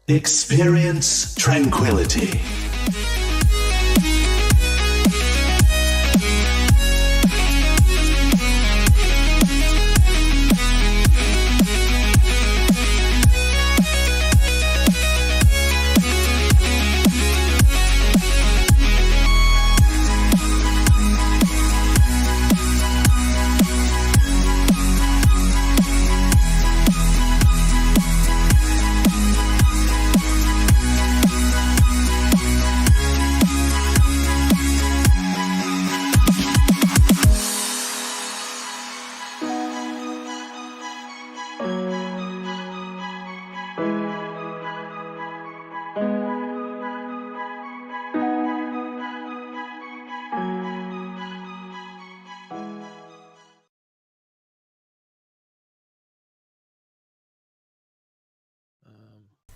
Experience tranquility.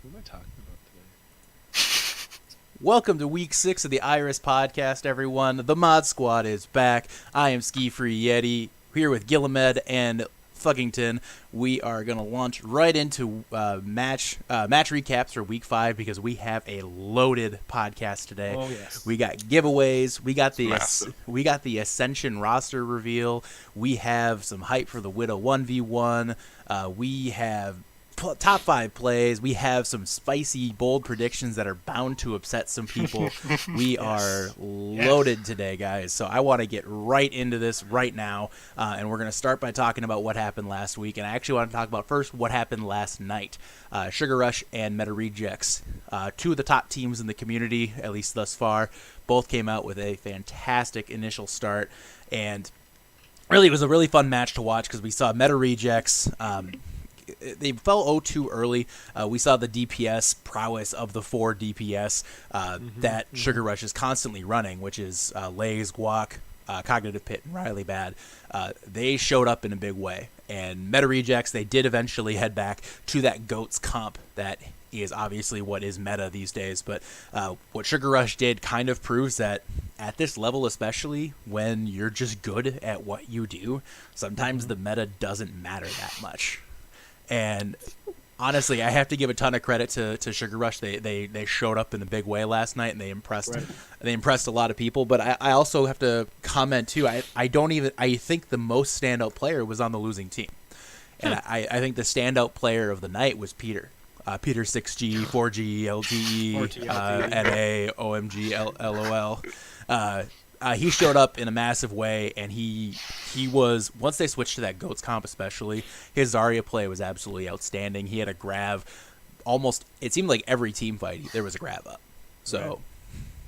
What am I talking about today? Welcome to week 6 of the Iris podcast, everyone. The Mod Squad is back. I am Ski Free Yeti, here with Gillimed and Thuggington. We are going to launch right into match recaps for week 5 because we have a loaded podcast today. Oh yes. We got giveaways. We got the Ascension roster reveal. We have some hype for the Widow 1v1. We have top 5 plays. We have some spicy, bold predictions that are bound to upset some people. We are loaded today, guys. So I want to get right into this right now. And we're going to start by talking about what happened last week. And I actually want to talk about first what happened last night. Sugar Rush and Meta Rejects, two of the top teams in the community, at least thus far, both came out with a fantastic initial start. And really, it was a really fun match to watch because we saw Meta Rejects. They fell 0-2 early. We saw the DPS prowess of the 4 DPS that Sugar Rush is constantly running, which is Lays, Guac, Cognitive Pit, and Riley Bad. They showed up in a big way. And Meta Rejects, they did eventually head back to that GOATS comp that is obviously what is meta these days. But what Sugar Rush did kind of proves that at this level, especially when you're just good at what you do, sometimes the meta doesn't matter that much. And honestly, I have to give a ton of credit to Sugar Rush. They showed up in a big way last night, and they impressed. Right. They impressed a lot of people. But I also have to comment too. I think the most standout player was on the losing team, and I think the standout player of the night was Peter. Peter 6G, 4G, LTE, NA, OMG, LOL. He showed up in a massive way, and he was, once they switched to that GOATS comp especially, his Zarya play was absolutely outstanding. He had a grab almost, it seemed like every team fight, there was a grab up. So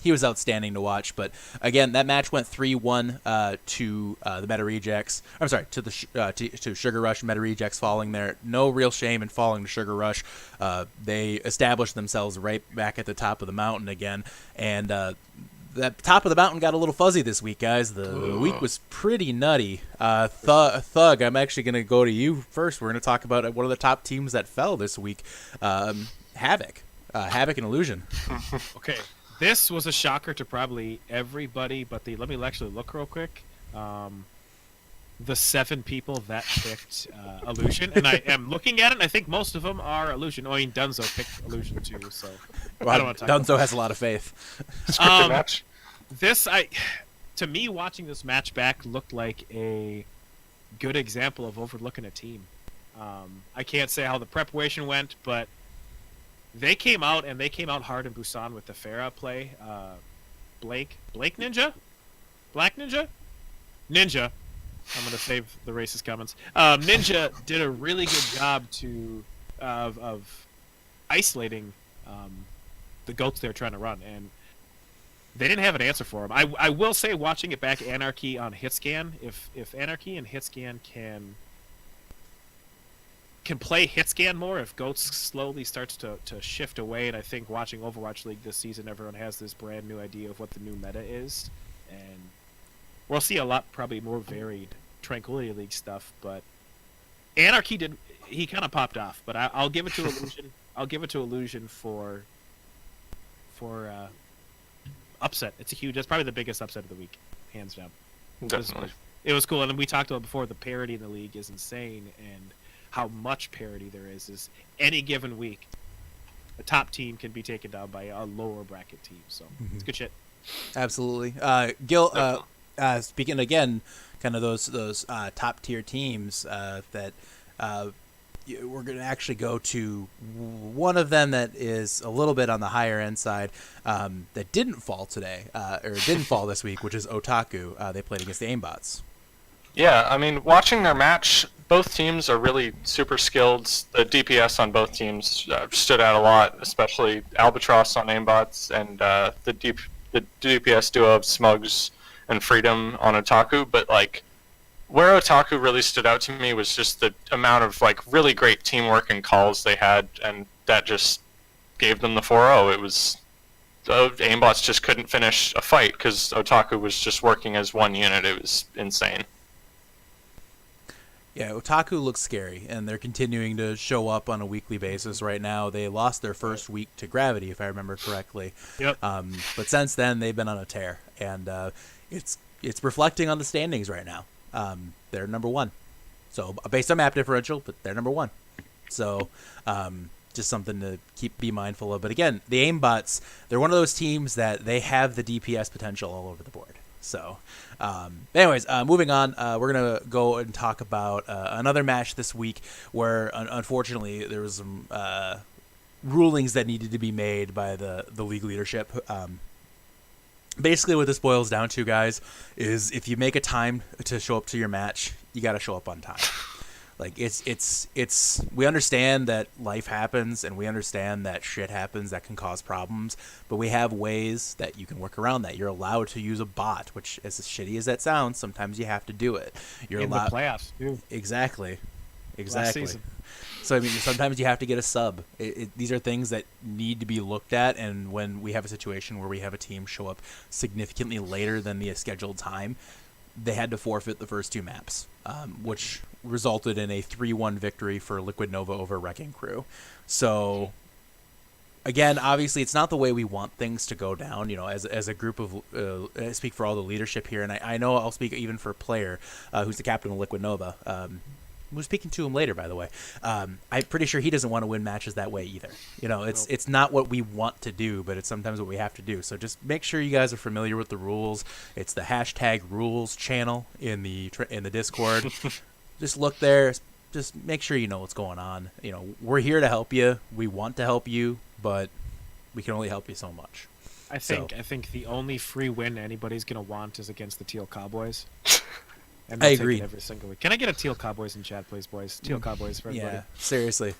he was outstanding to watch. But again, that match went 3-1 to the Meta Rejects. I'm sorry, to Sugar Rush. Meta Rejects falling there. No real shame in falling to Sugar Rush. They established themselves right back at the top of the mountain again, and that top of the mountain got a little fuzzy this week, guys. The week was pretty nutty. Thug, I'm actually going to go to you first. We're going to talk about one of the top teams that fell this week, Havoc. Havoc and Illusion. Okay, this was a shocker to probably everybody, but let me actually look real quick. The 7 people that picked Illusion, and I am looking at it, and I think most of them are Illusion. I mean, Dunzo picked Illusion too, so I don't want to talk Dunzo has a lot of faith. Match. To me, watching this match back looked like a good example of overlooking a team. I can't say how the preparation went, but they came out hard in Busan with the Pharah play. Blake Ninja? Black Ninja? Ninja. I'm going to save the racist comments. Ninja did a really good job of isolating the GOATs they're trying to run, and they didn't have an answer for him. I will say, watching it back, Anarchy on Hitscan, if Anarchy and Hitscan can play Hitscan more, if GOATs slowly starts to shift away, and I think watching Overwatch League this season, everyone has this brand new idea of what the new meta is, and we'll see a lot probably more varied Tranquility League stuff, but Anarchy he kind of popped off, but I'll give it to Illusion. I'll give it to Illusion for upset. That's probably the biggest upset of the week, hands down. Definitely. It was cool, and we talked about before, the parity in the league is insane, and how much parity there is any given week. a top team can be taken down by a lower bracket team. So it's good shit. Absolutely. Gil, speaking again, kind of those top tier teams that we're going to actually go to one of them that is a little bit on the higher end side that didn't fall today, or didn't fall this week, which is Otaku. They played against the Aimbots. Yeah, I mean, watching their match, both teams are really super skilled. The DPS on both teams stood out a lot, especially Albatross on Aimbots and the DPS duo of Smugs and Freedom on Otaku. But like, where Otaku really stood out to me was just the amount of like really great teamwork and calls they had, and that just gave them the 4-0. It was Aimbots just couldn't finish a fight because Otaku was just working as one unit. It was insane. Yeah, Otaku looks scary, and they're continuing to show up on a weekly basis right now. They lost their first week to Gravity, if I remember correctly. Yep. But since then, they've been on a tear, and it's reflecting on the standings right now. They're number one. So based on map differential, but they're number one. So just something to be mindful of. But again, the Aimbots, they're one of those teams that they have the DPS potential all over the board. So anyways, moving on, we're going to go and talk about another match this week where unfortunately there was some rulings that needed to be made by the league leadership. Basically what this boils down to, guys, is if you make a time to show up to your match, you got to show up on time. Like it's we understand that life happens and we understand that shit happens that can cause problems, but we have ways that you can work around that. You're allowed to use a bot, which as shitty as that sounds, sometimes you have to do it. You're in allowed the playoffs too. Exactly. Last season. So I mean, sometimes you have to get a sub. These are things that need to be looked at, and when we have a situation where we have a team show up significantly later than the scheduled time, they had to forfeit the first two maps, which resulted in a 3-1 victory for Liquid Nova over Wrecking Crew. So, again, obviously, it's not the way we want things to go down. You know, as a group of, I speak for all the leadership here, and I know I'll speak even for Player, who's the captain of Liquid Nova. We're speaking to him later, by the way. I'm pretty sure he doesn't want to win matches that way either. You know, it's not what we want to do, but it's sometimes what we have to do. So just make sure you guys are familiar with the rules. It's the #rules channel in the Discord. Just look there. Just make sure you know what's going on. You know, we're here to help you. We want to help you, but we can only help you so much. I think the only free win anybody's gonna want is against the Teal Cowboys. And I agree. Every single week. Can I get a Teal Cowboys in chat, please, boys? Teal Cowboys for everybody. Yeah, seriously.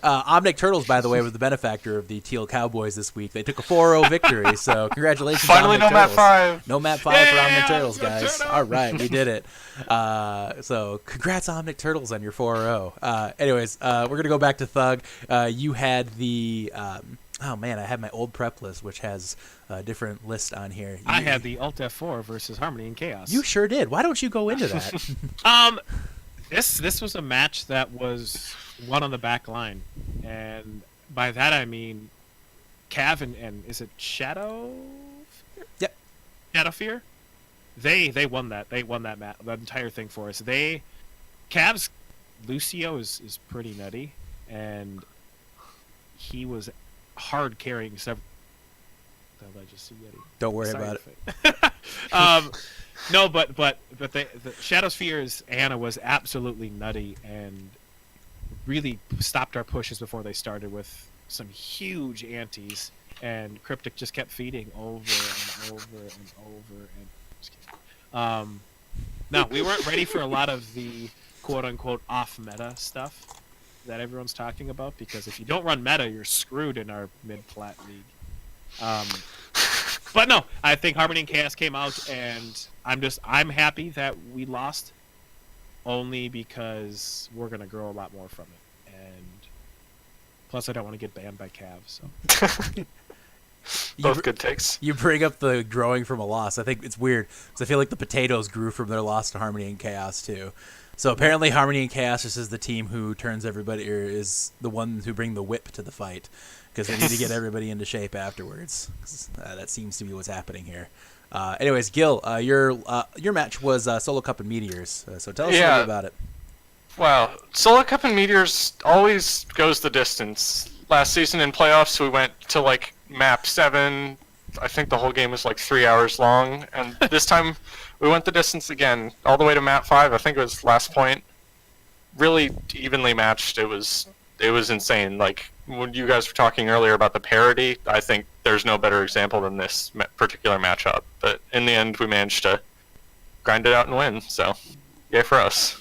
Omnic Turtles, by the way, was the benefactor of the Teal Cowboys this week. They took a 4-0 victory, so congratulations. Finally, Omnic no Turtles. map 5. No map 5 for Omnic Turtles, guys. All right, we did it. So congrats, Omnic Turtles, on your 4-0. Anyways, we're going to go back to Thug. You had the... oh, man, I have my old prep list, which has a different list on here. I had the Alt F4 versus Harmony and Chaos. You sure did. Why don't you go into that? This was a match that was won on the back line. And by that I mean Cav and is it Shadow? Yep. Shadow Fear? They won that. They won that entire thing for us. Cav's Lucio is pretty nutty, and he was hard carrying several. I just see Yeti. Don't worry about it. No, but the Shadow Sphere's Anna was absolutely nutty and really stopped our pushes before they started with some huge antes, and Cryptic just kept feeding over and over and over and. No, we weren't ready for a lot of the quote unquote off meta stuff that everyone's talking about, because if you don't run meta, you're screwed in our mid-plat league. But no, I think Harmony and Chaos came out, and I'm happy that we lost, only because we're gonna grow a lot more from it, and plus I don't want to get banned by Cav. So both good takes. You bring up the growing from a loss. I think it's weird because I feel like the potatoes grew from their loss to Harmony and Chaos too. So apparently Harmony and Chaos just is the team who turns everybody, or is the one who bring the whip to the fight, because they need to get everybody into shape afterwards. That seems to be what's happening here. Anyways, Gil, your match was Solo Cup and Meteors, so tell us a little bit about it. Wow, Solo Cup and Meteors always goes the distance. Last season in playoffs, we went to like map 7. I think the whole game was like 3 hours long, and this time we went the distance again, all the way to map 5. I think it was last point. Really evenly matched. It was insane. Like when you guys were talking earlier about the parity, I think there's no better example than this particular matchup. But in the end, we managed to grind it out and win. So, yay for us.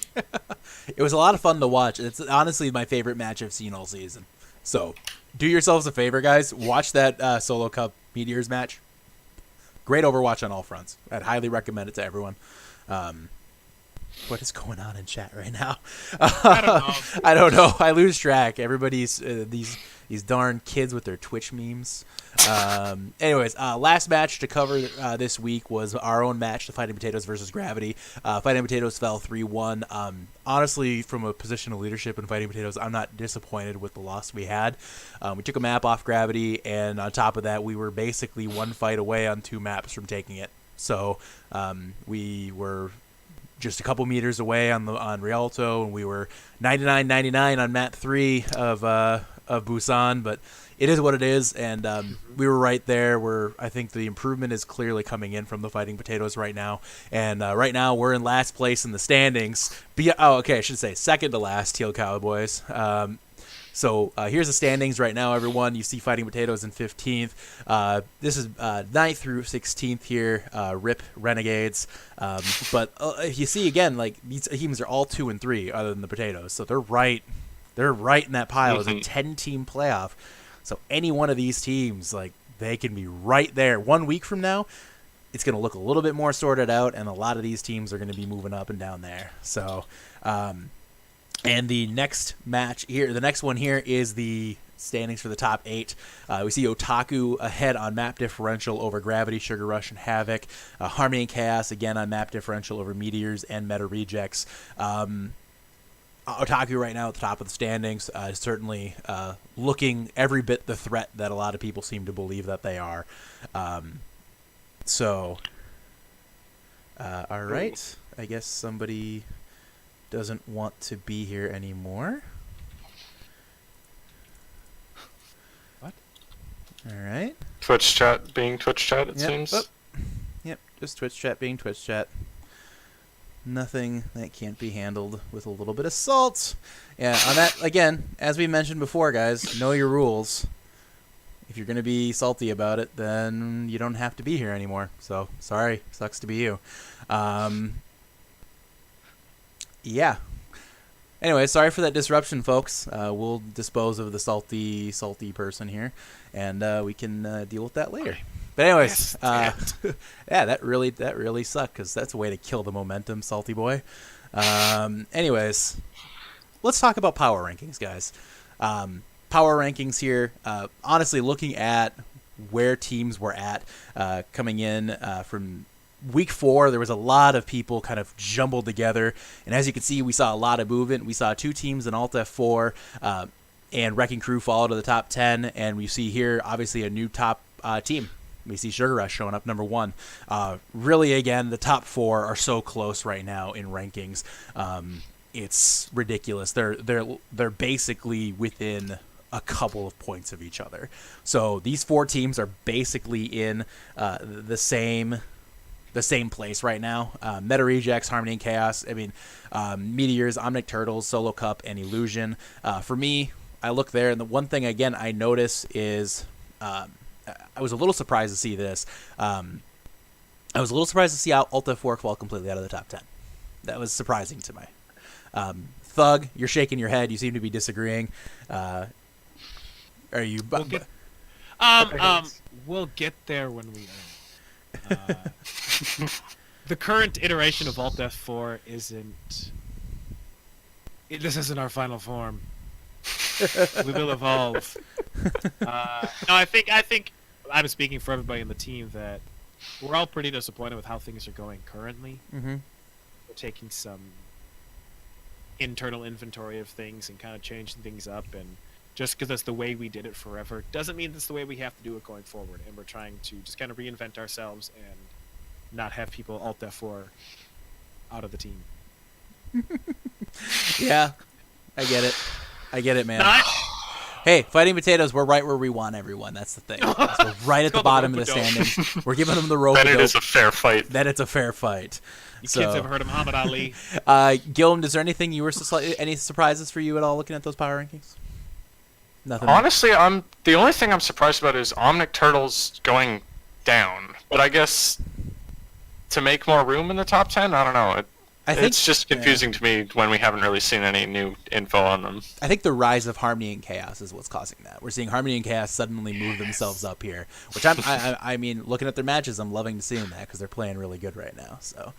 It was a lot of fun to watch. It's honestly my favorite match I've seen all season. So, do yourselves a favor, guys. Watch that Solo Cup Meteors match. Great Overwatch on all fronts. I'd highly recommend it to everyone. What is going on in chat right now? I don't know. I don't know. I lose track. Everybody's these darn kids with their Twitch memes. Anyways, last match to cover this week was our own match, the Fighting Potatoes versus Gravity. Fighting Potatoes fell 3-1. Honestly, from a position of leadership in Fighting Potatoes, I'm not disappointed with the loss we had. We took a map off Gravity, and on top of that, we were basically one fight away on 2 maps from taking it. So we were just a couple meters away on Rialto, and we were 99-99 on map 3 of Busan, but it is what it is, and we were right there. I think the improvement is clearly coming in from the Fighting Potatoes right now, and right now we're in last place in the standings. I should say second to last, Teal Cowboys. So here's the standings right now, everyone. You see Fighting Potatoes in 15th. This is 9th through 16th here. RIP Renegades. But you see again, like these teams are all 2 and 3, other than the Potatoes. So they're right in that pile. It's a 10-team playoff. So any one of these teams, like they can be right there. 1 week from now, it's going to look a little bit more sorted out, and a lot of these teams are going to be moving up and down there. So. And the next match here, the next one here is the standings for the top 8. We see Otaku ahead on map differential over Gravity, Sugar Rush, and Havoc. Harmony and Chaos again on map differential over Meteors and Meta Rejects. Otaku right now at the top of the standings, certainly looking every bit the threat that a lot of people seem to believe that they are. All right. I guess somebody doesn't want to be here anymore. What? All right. Twitch chat being Twitch chat, it seems. Oh. Yep, just Twitch chat being Twitch chat. Nothing that can't be handled with a little bit of salt. Yeah, on that, again, as we mentioned before, guys, know your rules. If you're going to be salty about it, then you don't have to be here anymore. So, sorry, sucks to be you. Yeah. Anyway, sorry for that disruption, folks. We'll dispose of the salty person here, and we can deal with that later. But anyways, yeah, that really sucked, because that's a way to kill the momentum, salty boy. Anyways, let's talk about power rankings, guys. Power rankings here. Honestly, looking at where teams were at coming in from Week 4, there was a lot of people kind of jumbled together, and as you can see, we saw a lot of movement. We saw 2 teams in Alt F4, and Wrecking Crew fall to the top 10, and we see here, obviously, a new top team. We see Sugar Rush showing up number 1. Really, again, the top 4 are so close right now in rankings. It's ridiculous. They're basically within a couple of points of each other. So these 4 teams are basically in the same place right now. Meta Rejects, Harmony and Chaos. I mean, Meteors, Omnic Turtles, Solo Cup, and Illusion. For me, I look there, and the one thing, again, I notice is I was a little surprised to see this. I was a little surprised to see Alt F4 fall completely out of the top 10. That was surprising to me. Thug, you're shaking your head. You seem to be disagreeing. Are you... We'll get there when we the current iteration of Alt F4 isn't... This isn't our final form. We will evolve. No, I think I'm speaking for everybody in the team that we're all pretty disappointed with how things are going currently. Mm-hmm. We're taking some internal inventory of things and kind of changing things up, and just because that's the way we did it forever doesn't mean that's the way we have to do it going forward, and we're trying to just kind of reinvent ourselves and not have people Alt F4 out of the team. Yeah, I get it. I get it, man. Not. Hey, Fighting Potatoes, we're right where we want everyone. That's the thing. So we're right at the called the bottom of the rope-a-dope. standings. We're giving them the rope. Then it is a fair fight. That it's a fair fight. You So, kids ever heard of Muhammad Ali? Gilm, is there anything you were any surprises for you at all looking at those power rankings? Nothing. Honestly, the only thing I'm surprised about is Omnic Turtles going down. But I guess to make more room in the top 10, I don't know. I think It's just confusing to me when we haven't really seen any new info on them. I think the rise of Harmony and Chaos is what's causing that. We're seeing Harmony and Chaos suddenly move themselves up here, which I mean, looking at their matches, I'm loving to seeing that because they're playing really good right now. So,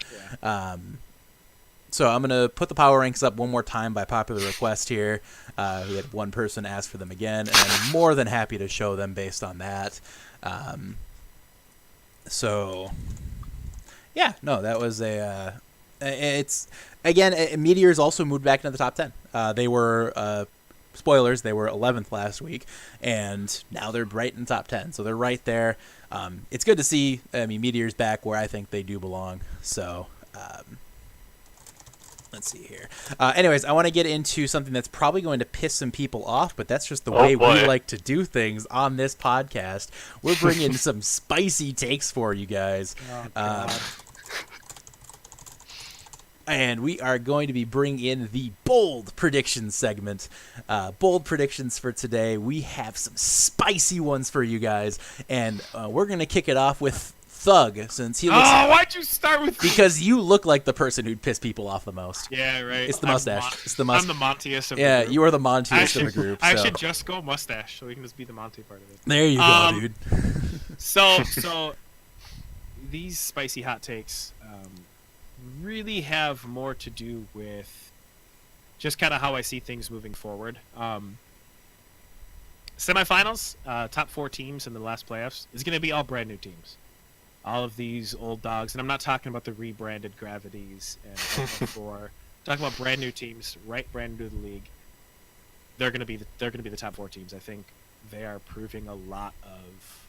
so I'm gonna put the power ranks up one more time by popular request here. We had one person ask for them again, and I'm more than happy to show them based on that. So, yeah, no, that was a. It's again, Meteors also moved back into the top 10. They were spoilers. They were 11th last week, and now they're right in the top 10. So they're right there. It's good to see. I mean, Meteors back where I think they do belong. So let's see here. Anyways, I want to get into something that's probably going to piss some people off, but that's just the way we like to do things on this podcast. We're bringing some spicy takes for you guys. And we are going to be bringing in the bold predictions segment. Bold predictions for today. We have some spicy ones for you guys, and we're going to kick it off with Thug, since he looks. Oh, why'd you start with? Because you look like the person who'd piss people off the most. Yeah, right. It's the mustache. It's the mustache. I'm the Montiest of the Yeah, group. you are the Montiest of the group. I so. should just go mustache, so we can just be the Monty part of it. There you go, dude. So these spicy hot takes really have more to do with just kind of how I see things moving forward. Semifinals, top 4 teams in the last playoffs is going to be all brand new teams. All of these old dogs, and I'm not talking about the rebranded Gravities and for talking about brand new teams, right? Brand new to the league. They're going to be the top 4 teams. I think they are proving a lot of.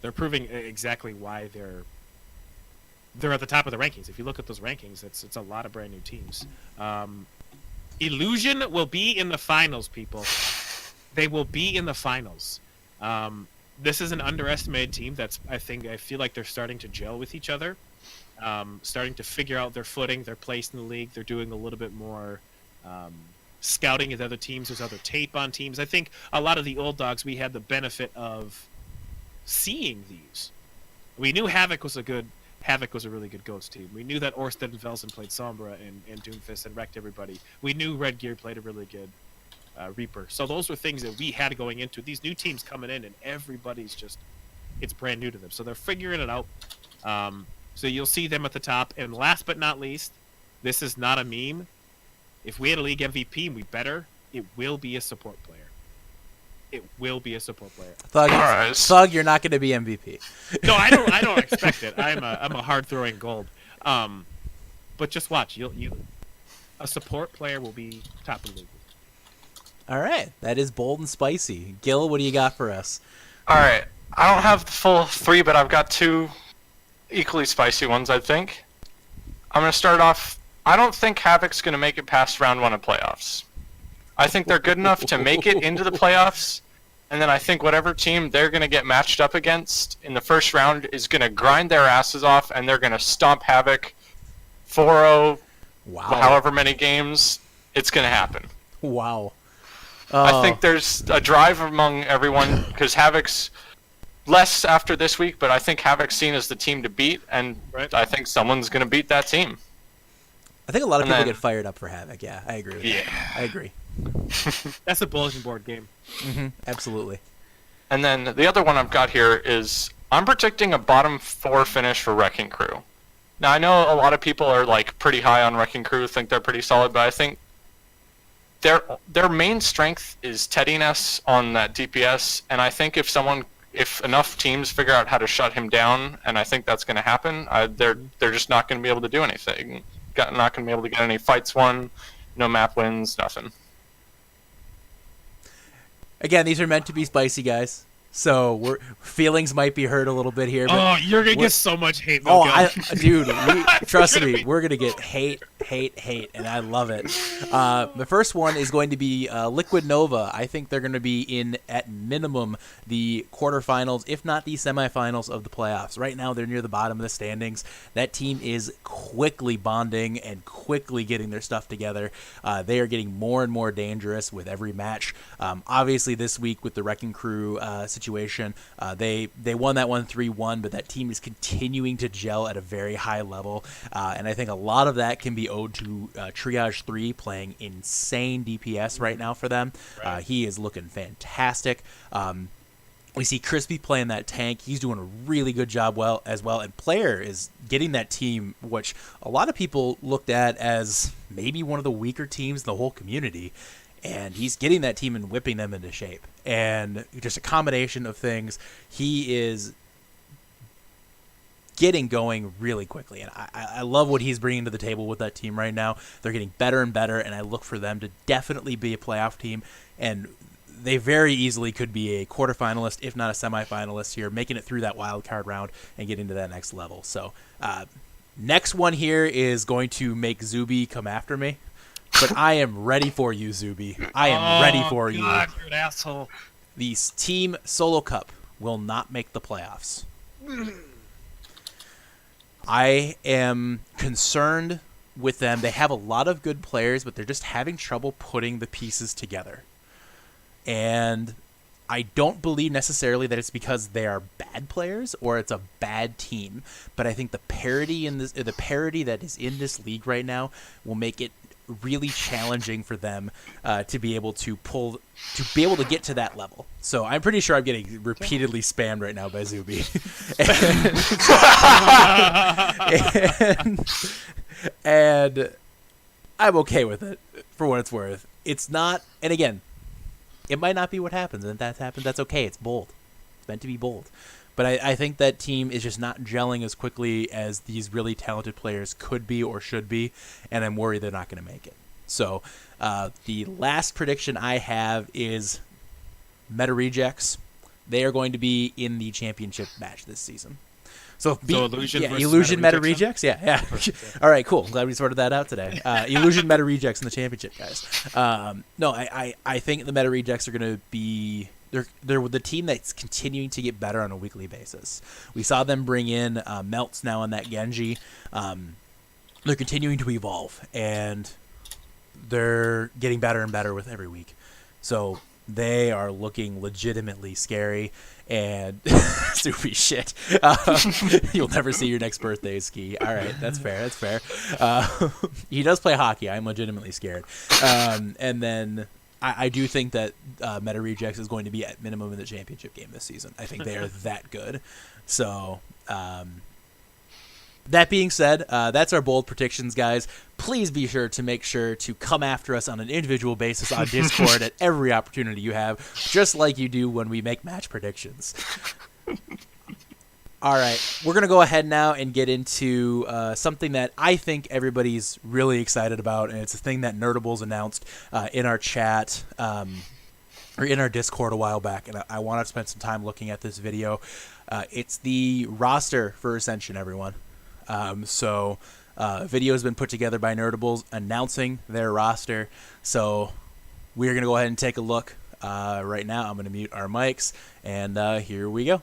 They're proving exactly why they're at the top of the rankings. If you look at those rankings, it's a lot of brand new teams. Illusion will be in the finals, people. They will be in the finals. This is an underestimated team I feel like they're starting to gel with each other, starting to figure out their footing, their place in the league. They're doing a little bit more scouting at other teams. There's other tape on teams. I think a lot of the old dogs, we had the benefit of seeing these. We knew Havoc was a really good Ghost team. We knew that Orsted and Velsen played Sombra and Doomfist and wrecked everybody. We knew Red Gear played a really good Reaper. So those were things that we had going into. These new teams coming in, and everybody's it's brand new to them. So they're figuring it out. So you'll see them at the top. And last but not least, this is not a meme. If we had a league MVP, it will be a support player. It will be a support player. Thug, you're not going to be MVP. No, I don't expect it. I'm a hard throwing gold. But just watch. A support player will be top of the league. All right, that is bold and spicy. Gil, what do you got for us? All right, I don't have the full 3, but I've got 2 equally spicy ones, I think. I'm going to start off. I don't think Havoc's going to make it past round 1 of playoffs. I think they're good enough to make it into the playoffs, and then I think whatever team they're going to get matched up against in the first round is going to grind their asses off, and they're going to stomp Havoc 4-0, however many games. It's going to happen. Wow. I think there's a drive among everyone, because Havoc's less after this week, but I think Havoc's seen as the team to beat, and I think someone's going to beat that team. I think a lot of people get fired up for Havoc. Yeah, I agree with that. I agree. That's a bulletin board game. Mm-hmm, absolutely. And then the other one I've got here is I'm predicting a bottom 4 finish for Wrecking Crew. Now, I know a lot of people are pretty high on Wrecking Crew, think they're pretty solid, but I think their main strength is Teddiness on that DPS, and I think if enough teams figure out how to shut him down, and I think that's going to happen, they're just not going to be able to do anything. Not going to be able to get any fights won, no map wins, nothing. Again, these are meant to be spicy, guys. So feelings might be hurt a little bit here. But Oh, you're gonna get so much hate. Dude, trust me, we're gonna get hate, and I love it. The first one is going to be Liquid Nova. I think they're going to be in at minimum the quarterfinals, if not the semifinals of the playoffs. Right now, they're near the bottom of the standings. That team is quickly bonding and quickly getting their stuff together. They are getting more and more dangerous with every match. Obviously, this week with the Wrecking Crew situation, they won that one 3-1, but that team is continuing to gel at a very high level, and I think a lot of that can be owed to Triage 3 playing insane DPS right now for them. Right. He is looking fantastic. We see Crispy playing that tank. He's doing a really good job as well. And Player is getting that team, which a lot of people looked at as maybe one of the weaker teams in the whole community. And he's getting that team and whipping them into shape. And just a combination of things. He is getting going really quickly. And I love what he's bringing to the table with that team right now. They're getting better and better, and I look for them to definitely be a playoff team. And they very easily could be a quarterfinalist, if not a semifinalist here, making it through that wild card round and getting to that next level. So next one here is going to make Zuby come after me. But I am ready for you, Zuby. I am ready for you. God, you're an asshole. The Team Solo Cup will not make the playoffs. I am concerned with them. They have a lot of good players, but they're just having trouble putting the pieces together. And I don't believe necessarily that it's because they are bad players or it's a bad team, but I think the parity that is in this league right now will make it really challenging for them to be able to get to that level. So I'm pretty sure I'm getting repeatedly spammed right now by Zuby. and I'm okay with it for what it's worth. It's not, and again, it might not be what happens, and if that happens, that's okay. It's bold. It's meant to be bold. But I think that team is just not gelling as quickly as these really talented players could be or should be, and I'm worried they're not going to make it. So the last prediction I have is Meta Rejects. They are going to be in the championship match this season. So Illusion versus Illusion Meta Meta Rejects? Yeah. All right, cool. Glad we sorted that out today. Illusion Meta Rejects in the championship, guys. No, I think the Meta Rejects are going to be... They're the team that's continuing to get better on a weekly basis. We saw them bring in Melts now on that Genji. They're continuing to evolve, and they're getting better and better with every week. So they are looking legitimately scary and stupid shit. You'll never see your next birthday, Ski. All right, that's fair. He does play hockey. I'm legitimately scared. And then... I do think that Meta Rejects is going to be at minimum in the championship game this season. I think they are that good. So, that being said, that's our bold predictions, guys. Please be sure to come after us on an individual basis on Discord at every opportunity you have, just like you do when we make match predictions. All right, we're going to go ahead now and get into something that I think everybody's really excited about, and it's a thing that Nerdables announced in our chat or in our Discord a while back, and I want to spend some time looking at this video. It's the roster for Ascension, everyone. So a video has been put together by Nerdables announcing their roster, so we're going to go ahead and take a look right now. I'm going to mute our mics, and here we go.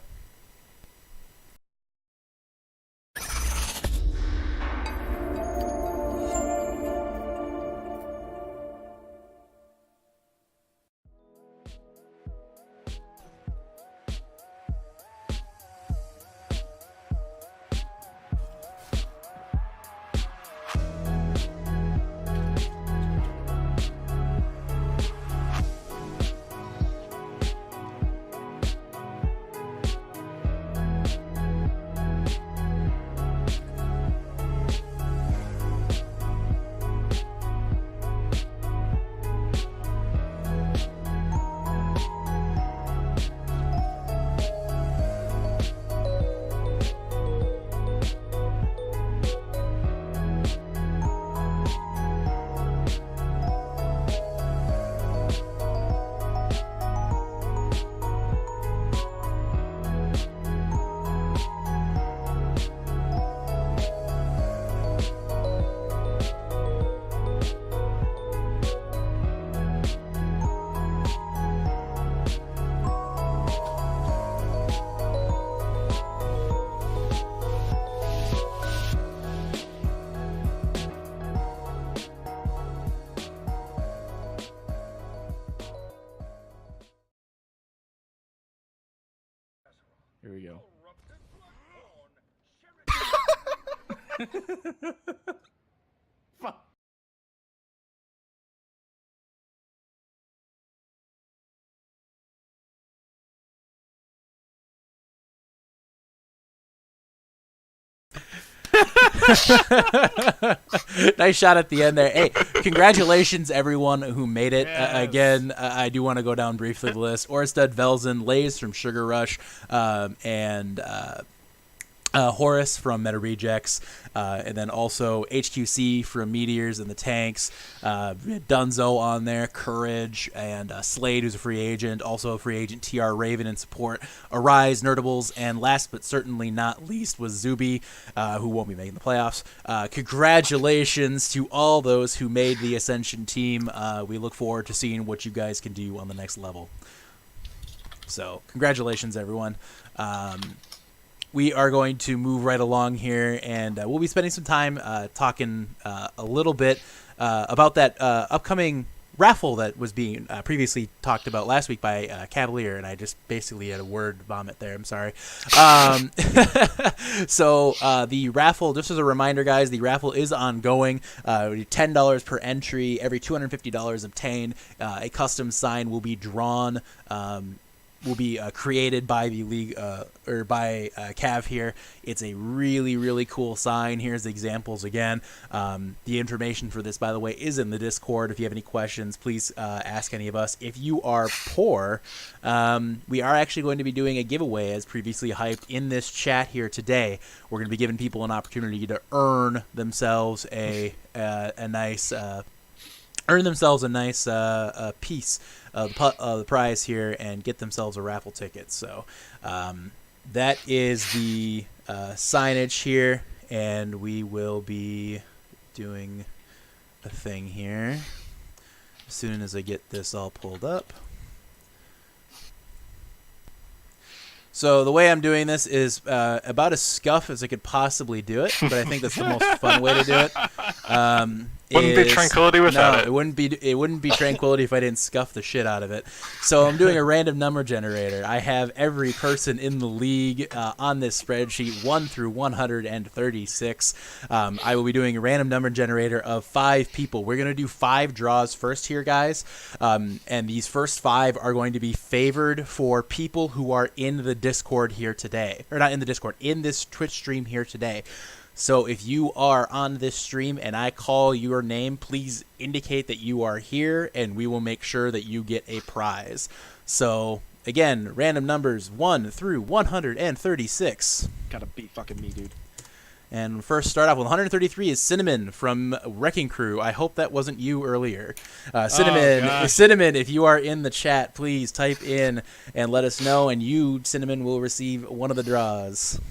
Here we go. Fuck. Nice shot at the end there. Hey, congratulations everyone who made it. Yes. Again, I do want to go down briefly the list. Orsted, Velzen, Lays from Sugar Rush, and Horace from Meta Rejects, and then also HQC from Meteors and the Tanks. Dunzo on there, Courage, and Slade, who's a free agent, also a free agent. TR Raven in support, Arise, Nerdables, and last but certainly not least was Zuby, who won't be making the playoffs. Congratulations to all those who made the Ascension team. We look forward to seeing what you guys can do on the next level. So, congratulations, everyone. We are going to move right along here, and we'll be spending some time talking a little bit about that upcoming raffle that was being previously talked about last week by Cavalier, and I just basically had a word vomit there. I'm sorry. So the raffle, just as a reminder, guys, the raffle is ongoing. $10 per entry. Every $250 obtained, a custom sign will be drawn. Will be created by the league or by Cav here. It's a really, really cool sign. Here's the examples again. The information for this, by the way, is in the Discord. If you have any questions, please ask any of us. If you are poor, we are actually going to be doing a giveaway, as previously hyped, in this chat here today. We're going to be giving people an opportunity to earn themselves a nice piece of the prize here and get themselves a raffle ticket. So that is the signage here, and we will be doing a thing here as soon as I get this all pulled up. So the way I'm doing this is about as scuff as I could possibly do it, but I think that's the most fun way to do it. Wouldn't be tranquility without it. It wouldn't be tranquility if I didn't scuff the shit out of it. So I'm doing a random number generator. I have every person in the league on this spreadsheet, 1 through 136. I will be doing a random number generator of 5 people. We're gonna do 5 draws first here, guys, and these first 5 are going to be favored for people who are in the Discord here today, or not in the Discord, in this Twitch stream here today. So if you are on this stream and I call your name, please indicate that you are here, and we will make sure that you get a prize. So again, random numbers 1 through 136. Gotta beat fucking me, dude. And first start off with 133 is Cinnamon from Wrecking Crew. I hope that wasn't you earlier. Cinnamon, if you are in the chat, please type in and let us know, and you, Cinnamon, will receive one of the draws.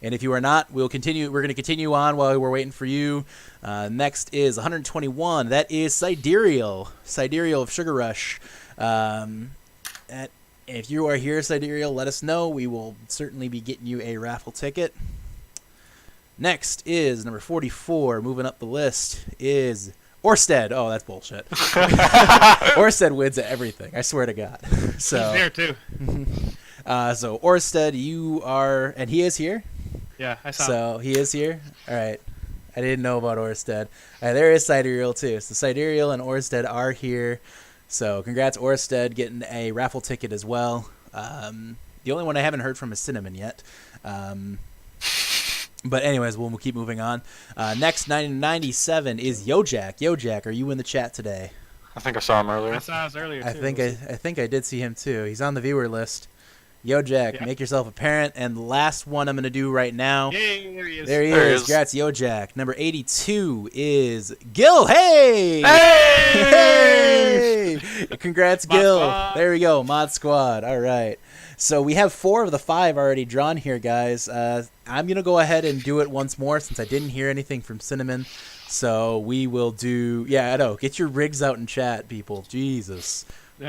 And if you are not, we'll continue. We're going to continue on while we're waiting for you. Next is 121. That is Sidereal of Sugar Rush. If you are here, Sidereal, let us know. We will certainly be getting you a raffle ticket. Next is number 44. Moving up the list is Orsted. Oh, that's bullshit. Orsted wins at everything. I swear to God. So He's there too. So Orsted, you are, and he is here. Yeah, I saw him. So he is here. All right. I didn't know about Orsted. There is Sidereal too. So Sidereal and Orsted are here. So congrats, Orsted, getting a raffle ticket as well. The only one I haven't heard from is Cinnamon yet. But anyways, we'll keep moving on. Next, 997 is Yojak. Yojak, are you in the chat today? I think I saw him earlier. I saw us earlier too. I think I did see him too. He's on the viewer list. Yojak, Yeah. make yourself apparent. And the last one I'm going to do right now. Yay, there he is. There he There he is. is. Congrats, Yojak. Number 82 is Gil. Hey! Hey! Hey! Congrats, Mod Gil. Squad. There we go. Mod Squad. All right. So we have 4 of the 5 already drawn here, guys. I'm going to go ahead and do it once more since I didn't hear anything from Cinnamon. So we will do... Yeah, I know. Get your rigs out in chat, people. Jesus. All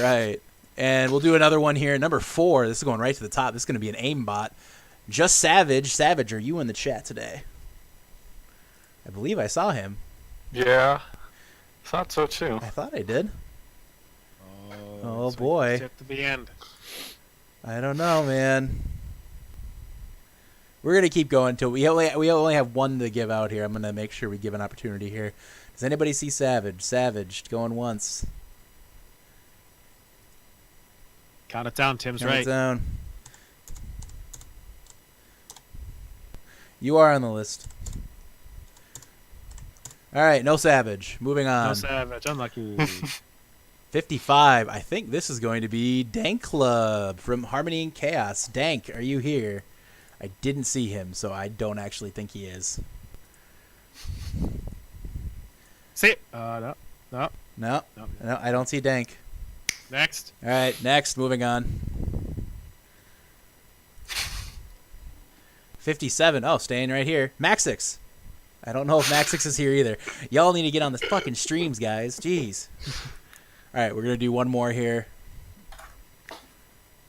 right. And we'll do another one here. Number 4. This is going right to the top. This is going to be an aimbot. Just Savage. Savage, are you in the chat today? I believe I saw him. Yeah, thought so too. I thought I did. Oh, so we boy. get to the end. I don't know, man. We're gonna keep going till we only have one to give out here. I'm gonna make sure we give an opportunity here. Does anybody see Savage? Savage going once. Count it down. Tim's Count it right. down. You are on the list. All right, no Savage. Moving on. No Savage. Unlucky. 55. I think this is going to be Dank Club from Harmony and Chaos. Dank, are you here? I didn't see him, so I don't actually think he is. See it. No. No. No, No. no, I don't see Dank. Next. All right, next, moving on. 57. Oh, staying right here. Maxix. I don't know if Maxix is here either. Y'all need to get on the fucking streams, guys. Jeez. All right, we're going to do one more here.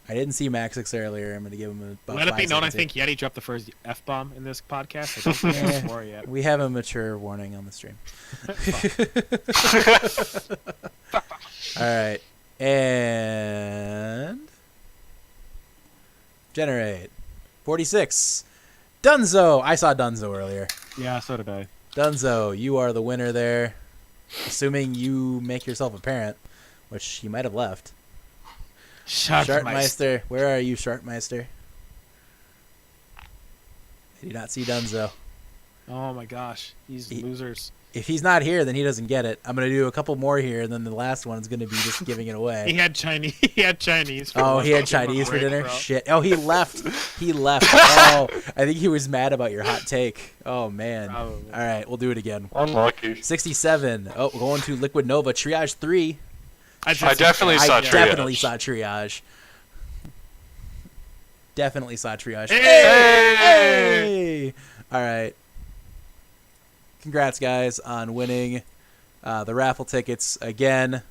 I didn't see Maxix earlier. I'm going to give him about Let it 5 be known, I seconds think Yeti dropped the first F-bomb in this podcast. I don't think here. it's before yet. We have a mature warning on the stream. All right. And generate 46. Dunzo. I saw Dunzo earlier. Yeah, so did I. Dunzo, you are the winner there. Assuming you make yourself apparent, which you might have left. Sharkmeister. Where are you, Sharkmeister? I do not see Dunzo. Oh my gosh, these losers. If he's not here, then he doesn't get it. I'm going to do a couple more here, and then the last one's going to be just giving it away. He had Chinese. He had Chinese. For Oh, lunch. he had Give him a Chinese for break, dinner? bro. Shit. Oh, he left. He left. Oh, I think he was mad about your hot take. Oh, man. Probably. All right, we'll do it again. Unlucky. 67. Oh, going to Liquid Nova. Triage 3. I definitely saw I Triage. definitely saw Triage. Definitely saw Triage. Hey! Hey! All right. Congrats, guys, on winning the raffle tickets again.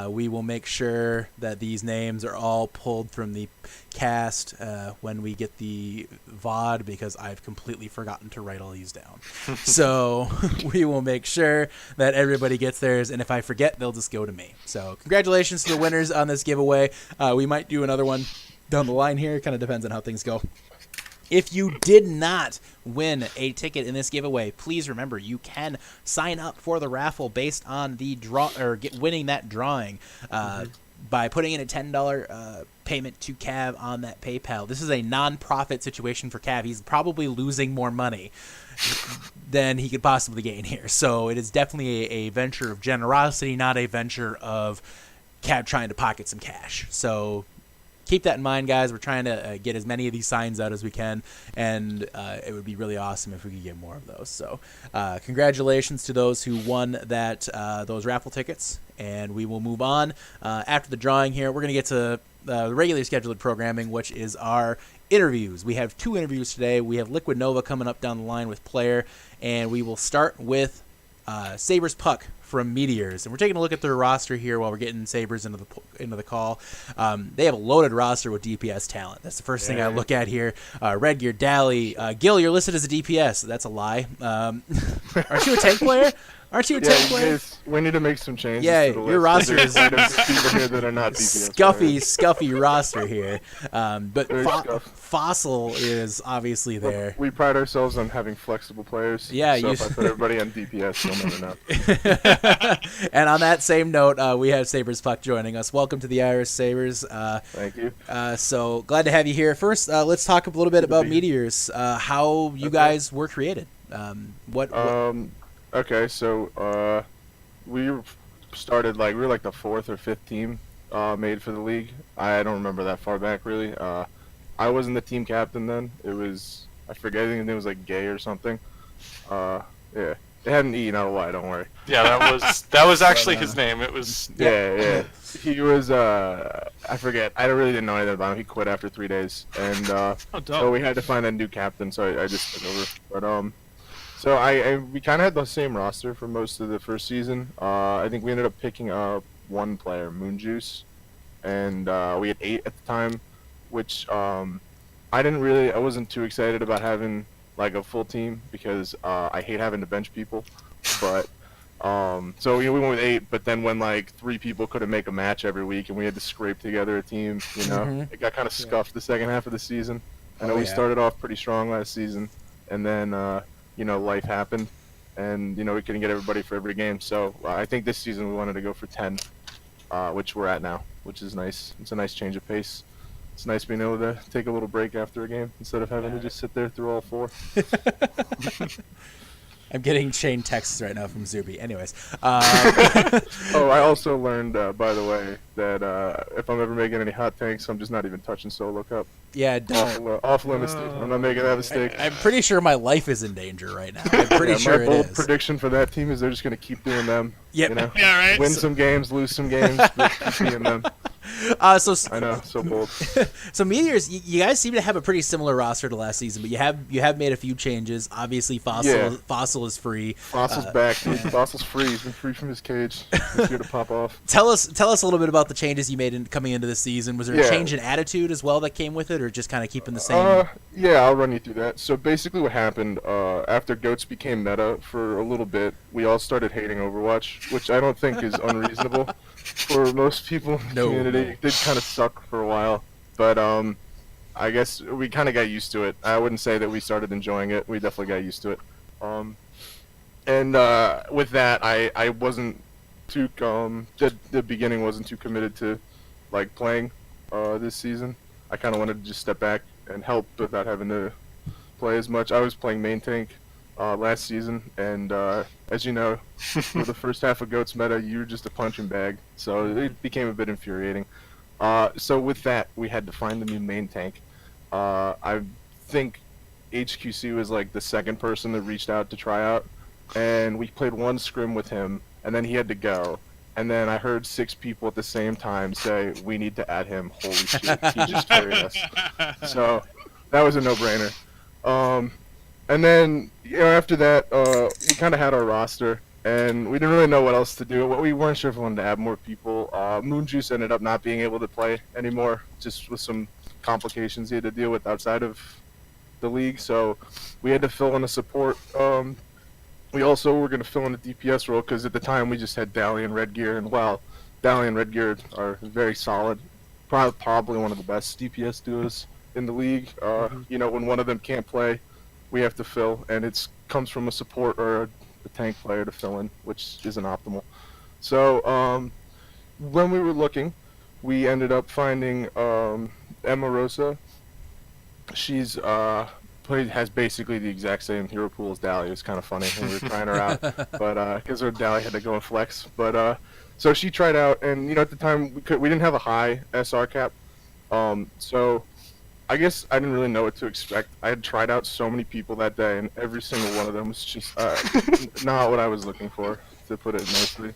We will make sure that these names are all pulled from the cast when we get the VOD, because I've completely forgotten to write all these down. So we will make sure that everybody gets theirs, and if I forget, they'll just go to me. So congratulations to the winners on this giveaway. We might do another one down the line here. Kind of depends on how things go. If you did not win a ticket in this giveaway, please remember you can sign up for the raffle based on the draw or winning that drawing by putting in a $10 payment to Cav on that PayPal. This is a non-profit situation for Cav. He's probably losing more money than he could possibly gain here. So it is definitely a venture of generosity, not a venture of Cav trying to pocket some cash. So keep that in mind, guys. We're trying to get as many of these signs out as we can, and it would be really awesome if we could get more of those. So congratulations to those who won those raffle tickets, and we will move on. After the drawing here, we're going to get to the regularly scheduled programming, which is our interviews. We have 2 interviews today. We have Liquid Nova coming up down the line with Player, and we will start with Sabres Puck from Meteors, and we're taking a look at their roster here while we're getting Sabres into the call. They have a loaded roster with DPS talent. That's the first thing I look at here. Red Gear, Dally, Gil, you're listed as a DPS. That's a lie. Aren't you a tank player? Aren't you a tank player? Guys, we need to make some changes. Yeah, to the your list. roster There's is quite a few people here that are not DPS scuffy roster here. But Very scuffed. Fossil is obviously players. there. We pride ourselves on having flexible players. Yeah, so you- if I put everybody on DPS, you'll never know. And on that same note, we have Sabres Puck joining us. Welcome to the Irish Sabres. Thank you. So glad to have you here. First, let's talk a little bit about be here. Meteors. How you guys were created. What Okay, so we started we were like the 4th or 5th team made for the league. I don't remember that far back really. I wasn't the team captain then. It was, I forget, I think his name was like Gay or something. Yeah, it hadn't eaten out a while. Don't worry. Yeah, that was actually his name. It was Yeah. He was I forget. I really didn't know anything about him. He quit after 3 days, and Oh, dope. so we had to find a new captain. So I just took over. But so we kind of had the same roster for most of the first season. I think we ended up picking up 1 player, Moon Juice, and we had 8 at the time, which I wasn't too excited about having like a full team because I hate having to bench people, but So we went with 8, but then when like 3 people couldn't make a match every week, and we had to scrape together a team, Mhm. it got kind of scuffed the second half of the season. I know Oh, we yeah. started off pretty strong last season, and then life happened, and we couldn't get everybody for every game. So I think this season we wanted to go for 10, which we're at now, which is nice. It's a nice change of pace. It's nice being able to take a little break after a game instead of having to just sit there through all 4. I'm getting chain texts right now from Zuby. Anyways, Oh, I also learned, by the way, that if I'm ever making any hot tanks, I'm just not even touching solo cup. yeah, don't. Off limits, dude. I'm not making that mistake. I'm pretty sure my life is in danger right now. I'm pretty Yeah, sure my it bold is. prediction for that team is they're just going to keep doing them. Yep. You know? Yeah, right. Win some games, lose some games, but keep being them. So I know, so bold. So Meteors, you guys seem to have a pretty similar roster to last season, but you have made a few changes. Obviously, Fossil is free. Fossil's back, dude. Fossil's free. He's been free from his cage. He's here to pop off. Tell us a little bit about the changes you made coming into the season. Was there a Yeah. change in attitude as well that came with it, or just kind of keeping the same? Yeah, I'll run you through that. So basically what happened, after GOATS became meta for a little bit, we all started hating Overwatch, which I don't think is unreasonable for most people in the No. community. It did kind of suck for a while, but I guess we kind of got used to it. I wouldn't say that we started enjoying it. We definitely got used to it. And with that, I wasn't too the beginning wasn't too committed to like playing this season. I kind of wanted to just step back and help without having to play as much. I was playing main tank last season, and as you know, for the first half of GOATS meta, you were just a punching bag, so it became a bit infuriating. So with that, we had to find a new main tank. I think HQC was like the second person that reached out to try out, and we played one scrim with him, and then he had to go. And then I heard 6 people at the same time say, "We need to add him." Holy shit, he just carried us. So that was a no-brainer. And then after that, we kind of had our roster, and we didn't really know what else to do. We weren't sure if we wanted to add more people. Moonjuice ended up not being able to play anymore, just with some complications he had to deal with outside of the league. So we had to fill in a support. We also were going to fill in a DPS role because at the time we just had Dally and Redgear, and wow, Dally and Redgear are very solid. Probably one of the best DPS duos in the league. When one of them can't play, we have to fill, and it comes from a support or a tank player to fill in, which isn't optimal. So when we were looking, we ended up finding Emma Rosa. She's has basically the exact same hero pool as Dally. It's kind of funny when we were trying her out, but because her Dally had to go and flex. But so she tried out, and at the time we didn't have a high SR cap, so I guess I didn't really know what to expect. I had tried out so many people that day, and every single one of them was just not what I was looking for, to put it nicely.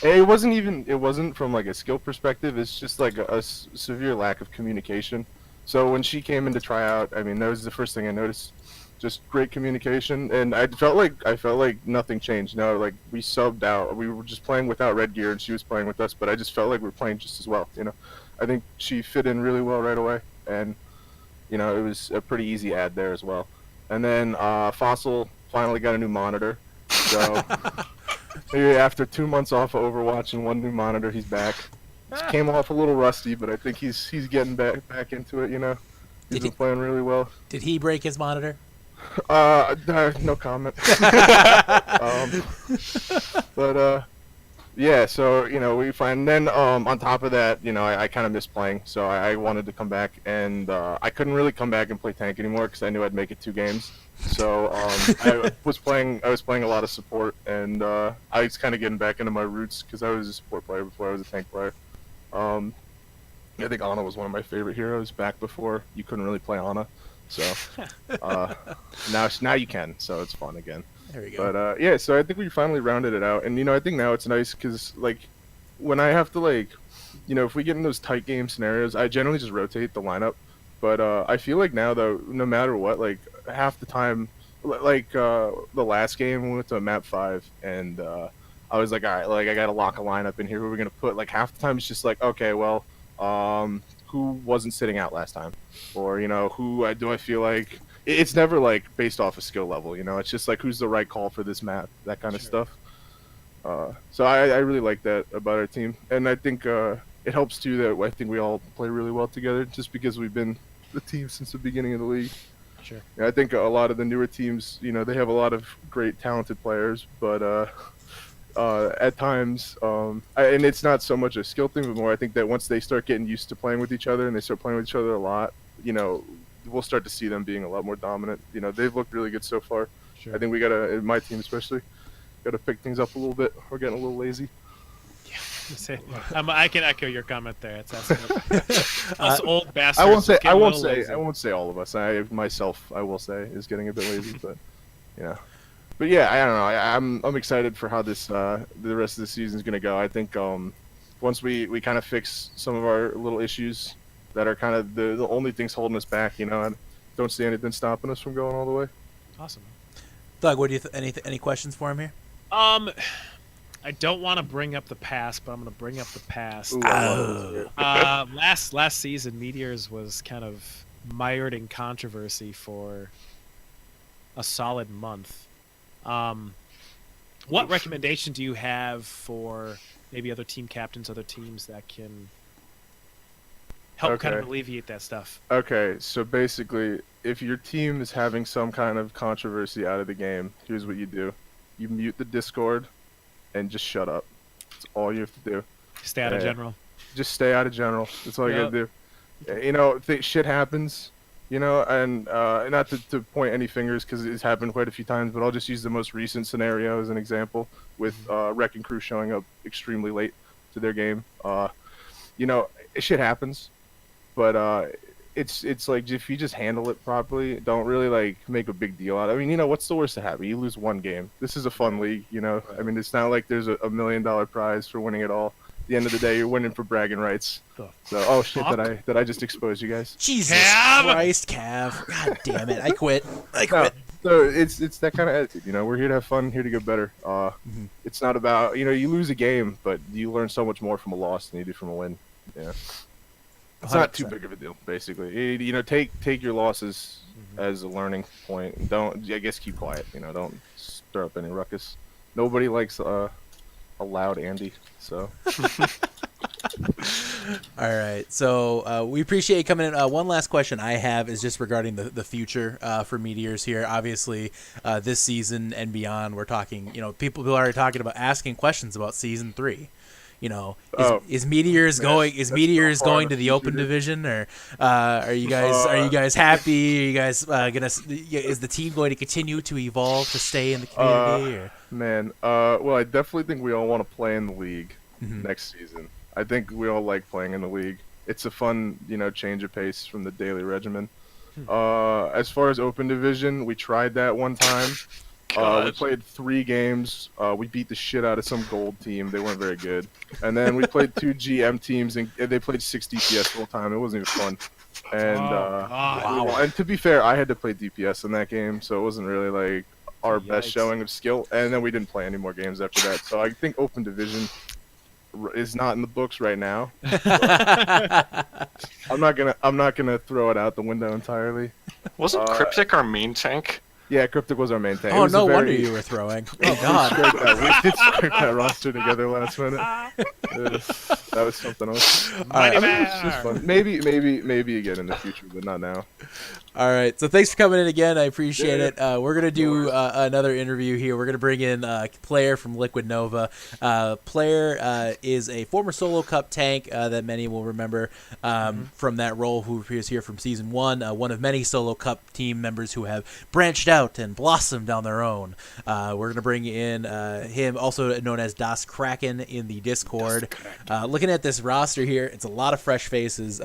It wasn't from like a skill perspective. It's just like a severe lack of communication. So when she came in to try out, I mean, that was the first thing I noticed. Just great communication, and I felt like nothing changed. No, like we subbed out. We were just playing without Redgear, and she was playing with us. But I just felt like we were playing just as well. I think she fit in really well right away, and it was a pretty easy add there as well. And then Fossil finally got a new monitor. So maybe after 2 months off of Overwatch and 1 new monitor, he's back. Came off a little rusty, but I think he's getting back into it. He's been playing really well. Did he break his monitor? No comment. But yeah, so we find. Then on top of that, I kind of missed playing, so I wanted to come back, and I couldn't really come back and play tank anymore because I knew I'd make it 2 games. So I was playing a lot of support, and I was kind of getting back into my roots because I was a support player before I was a tank player. I think Ana was one of my favorite heroes back before you couldn't really play Ana. So now you can, so it's fun again. There we go. But yeah, so I think we finally rounded it out, and I think now it's nice because like when I have to if we get in those tight game scenarios, I generally just rotate the lineup. But I feel like now though, no matter what, like half the time, like the last game we went to map 5, and I was like, all right, like I gotta lock a lineup in here. Who are we gonna put? Like half the time it's just like, okay, well, who wasn't sitting out last time, or who do I feel like it's never like based off a skill level. It's just like who's the right call for this map, that kind of Sure. stuff. So I really like that about our team, and I think it helps too that I think we all play really well together, just because we've been the team since the beginning of the league. Sure. And I think a lot of the newer teams, they have a lot of great talented players, but at times, and it's not so much a skill thing, but more I think that once they start getting used to playing with each other and they start playing with each other a lot, we'll start to see them being a lot more dominant. They've looked really good so far. Sure. I think we gotta, in my team especially, gotta pick things up a little bit. We're getting a little lazy. I can echo your comment there. It's us old bastards. I won't say. just get I a won't little say. lazy. I won't say all of us. I myself, I will say, is getting a bit lazy, but But yeah, I don't know. I'm excited for how this the rest of the season is gonna go. I think once we kind of fix some of our little issues that are kind of the only things holding us back, I don't see anything stopping us from going all the way. Awesome. Doug, what do you any questions for him here? I don't want to bring up the past, but I'm going to bring up the past. Ooh, I love this. Last season, Meteors was kind of mired in controversy for a solid month. What recommendation do you have for maybe other team captains, other teams that can help kind of Okay. alleviate that stuff? Okay, so basically, if your team is having some kind of controversy out of the game, here's what you do: you mute the Discord and just shut up. That's all you have to do. Stay out of Yeah. general. Just stay out of general. That's all you Yep. gotta do. Shit happens, and not to point any fingers because it's happened quite a few times, but I'll just use the most recent scenario as an example with Wrecking Crew showing up extremely late to their game. Shit happens, but it's like if you just handle it properly, don't really like make a big deal out of it. I mean, what's the worst that happen? You lose one game. This is a fun league, I mean, it's not like there's a $1 million prize for winning it all. At the end of the day, you're winning for bragging rights. The So, oh shit, fuck? did I just expose you guys? Jesus Cav! Christ, Cav. God damn it. I quit. I No, quit. so it's that kind of attitude. We're here to have fun, here to get better. Mhm. It's not about you lose a game, but you learn so much more from a loss than you do from a win. Yeah, it's not too 100%. big of a deal. Basically, take your losses as a learning point. And don't, I guess, keep quiet. Don't stir up any ruckus. Nobody likes a loud Andy. So All right. So we appreciate you coming in. One last question I have is just regarding the future for Meteors here. Obviously, this season and beyond, we're talking, people are already talking about asking questions about season 3. Is Meteors man, going? Is that's so Meteors far in going the to the future, open dude. division, or are you guys happy? Are you guys gonna? Is the team going to continue to evolve to stay in the community? Or? man, well, I definitely think we all want to play in the league Mhm. next season. I think we all like playing in the league. It's a fun, change of pace from the daily regimen. As far as open division, we tried that one time. We God. played 3 games. We beat the shit out of some gold team. They weren't very good. And then we played 2 GM teams, and they played 6 DPS the whole time. It wasn't even fun. And God. and to be fair, I had to play DPS in that game, so it wasn't really like our best Yikes. showing of skill. And then we didn't play any more games after that. So I think open division is not in the books right now. I'm not gonna throw it out the window entirely. Wasn't Cryptic our main tank? Yeah, Cryptic was our main tank. It Oh, was a no wonder very- you were throwing. we Oh God. did scrape that roster together last minute. That was something else. Mighty I mean, it's just Bear. fun. Maybe again in the future, but not now. All right, so thanks for coming in again. I appreciate Yeah. it. We're gonna do another interview here. We're gonna bring in Player from Liquid Nova. Player is a former Solo Cup tank that many will remember from that role, who appears here from season 1. One of many Solo Cup team members who have branched out and blossomed on their own. We're gonna bring in him, also known as Das Kraken, in the Discord. Looking at this roster here, it's a lot of fresh faces.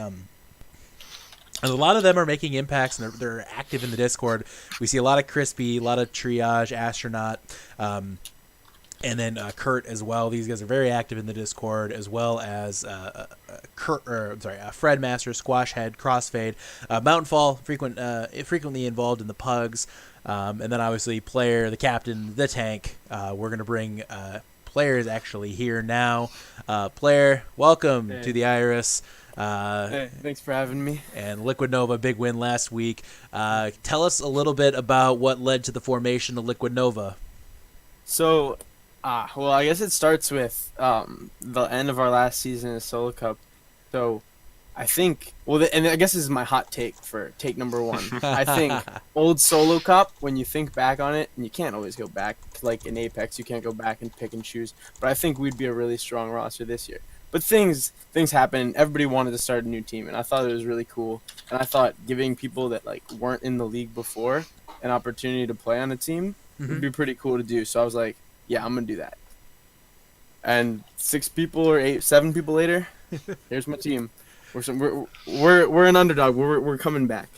And a lot of them are making impacts, and they're active in the Discord. We see a lot of Crispy, a lot of Triage, Astronaut, and then Kurt as well. These guys are very active in the Discord, as well as Fred Master, Squash Head, Crossfade, Mountainfall, frequently involved in the Pugs, and then obviously Player, the captain, the tank. We're gonna bring Players actually here now. Player, welcome to the Iris. Hey, thanks for having me. And Liquid Nova, big win last week. Tell us a little bit about what led to the formation of Liquid Nova. So, well, I guess it starts with the end of our last season in Solo Cup. So, I think, and I guess this is my hot take for take number one. I think old Solo Cup, when you think back on it, and you can't always go back, like in Apex, you can't go back and pick and choose. But I think we'd be a really strong roster this year. But things happen. Everybody wanted to start a new team, and I thought it was really cool. And I thought giving people that like weren't in the league before an opportunity to play on a team would be pretty cool to do. So I was like, yeah, I'm gonna do that. And 7 people later, here's my team. We're an underdog. We're coming back.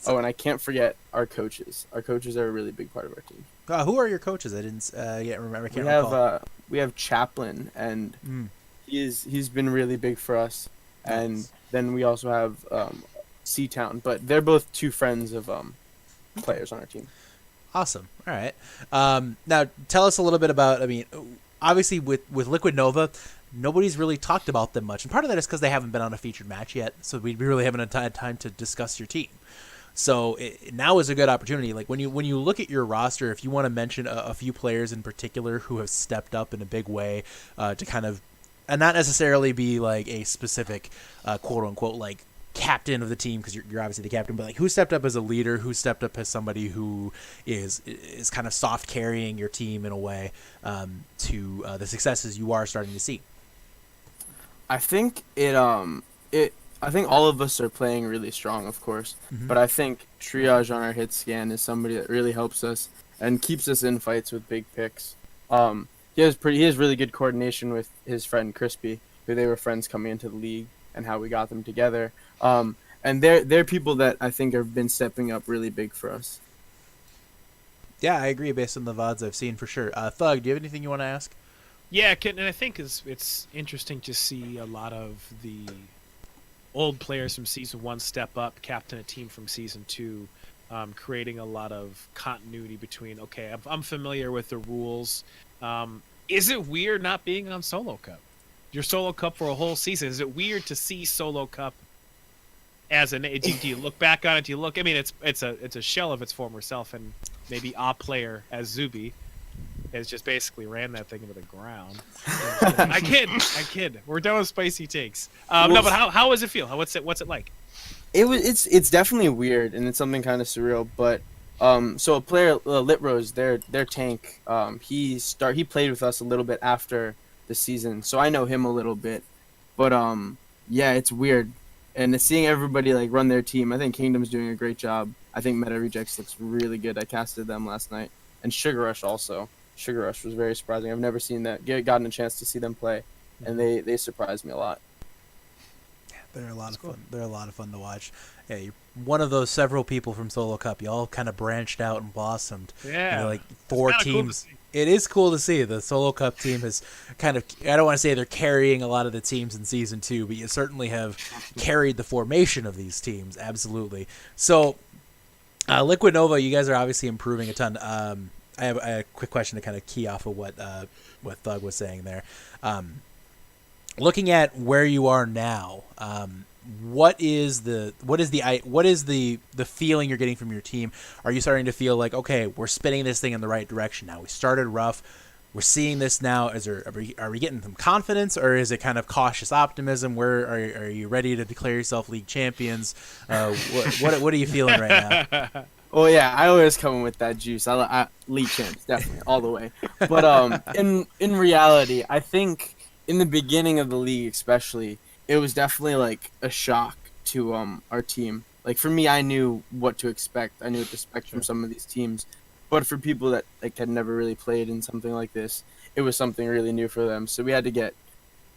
Oh, and I can't forget our coaches. Our coaches are a really big part of our team. Who are your coaches? I didn't remember. I can't we recall. have we have Chaplin, and he's been really big for us. And then we also have C-Town, but they're both two friends of players on our team. Awesome. All right. Now tell us a little bit about. I mean, obviously with Liquid Nova, nobody's really talked about them much, and part of that is because they haven't been on a featured match yet, so we really haven't had time to discuss your team. So now is a good opportunity. Like when you look at your roster, if you want to mention a few players in particular who have stepped up in a big way to kind of, and not necessarily be like a specific quote unquote like captain of the team, because you're obviously the captain, but like who stepped up as a leader, who stepped up as somebody who is kind of soft carrying your team in a way to the successes you are starting to see. I think I think all of us are playing really strong, of course, but I think Triage on our hit scan is somebody that really helps us and keeps us in fights with big picks. He has really good coordination with his friend Crispy, who they were friends coming into the league, and how we got them together. And they're people that I think have been stepping up really big for us. Yeah, I agree based on the VODs I've seen for sure. Thug, do you have anything you want to ask? Yeah, and I think it's interesting to see a lot of the old players from Season 1 step up, captain a team from Season 2, creating a lot of continuity between, okay, I'm familiar with the rules. Is it weird not being on Solo Cup? Your Solo Cup for a whole season. Is it weird to see Solo Cup as do you look back on it? Do you look? I mean, it's a shell of its former self, and maybe a player as Zuby has just basically ran that thing into the ground. I kid. We're done with spicy takes. No, but how does it feel? What's it like? It's definitely weird, and it's something kind of surreal. But so a player, Litrose, their tank, he played with us a little bit after the season, so I know him a little bit. But yeah, it's weird, and seeing everybody like run their team. I think Kingdom's doing a great job. I think Meta Rejects looks really good. I casted them last night, and Sugar Rush also. Sugar Rush was very surprising. I've never seen that. Gotten a chance to see them play, and they surprised me a lot. They're a lot of fun. They're a lot of fun to watch. Yeah, you're one of those several people from Solo Cup. You all kind of branched out and blossomed. Yeah, like 4 teams. Cool, it is cool to see. The Solo Cup team has kind of, I don't want to say they're carrying a lot of the teams in Season 2, but you certainly have carried the formation of these teams. Absolutely. So, Liquid Nova, you guys are obviously improving a ton. I have a quick question to kind of key off of what Thug was saying there. Looking at where you are now, what is the feeling you're getting from your team? Are you starting to feel like, okay, we're spinning this thing in the right direction now? We started rough. We're seeing this now. Are we getting some confidence, or is it kind of cautious optimism? Where are you ready to declare yourself league champions? What are you feeling right now? Well, yeah, I always come in with that juice. I league champs, definitely, all the way. But in reality, I think in the beginning of the league, especially, it was definitely like a shock to our team. Like for me, I knew what to expect. I knew what to expect from some of these teams. But for people that like had never really played in something like this, it was something really new for them. So we had to get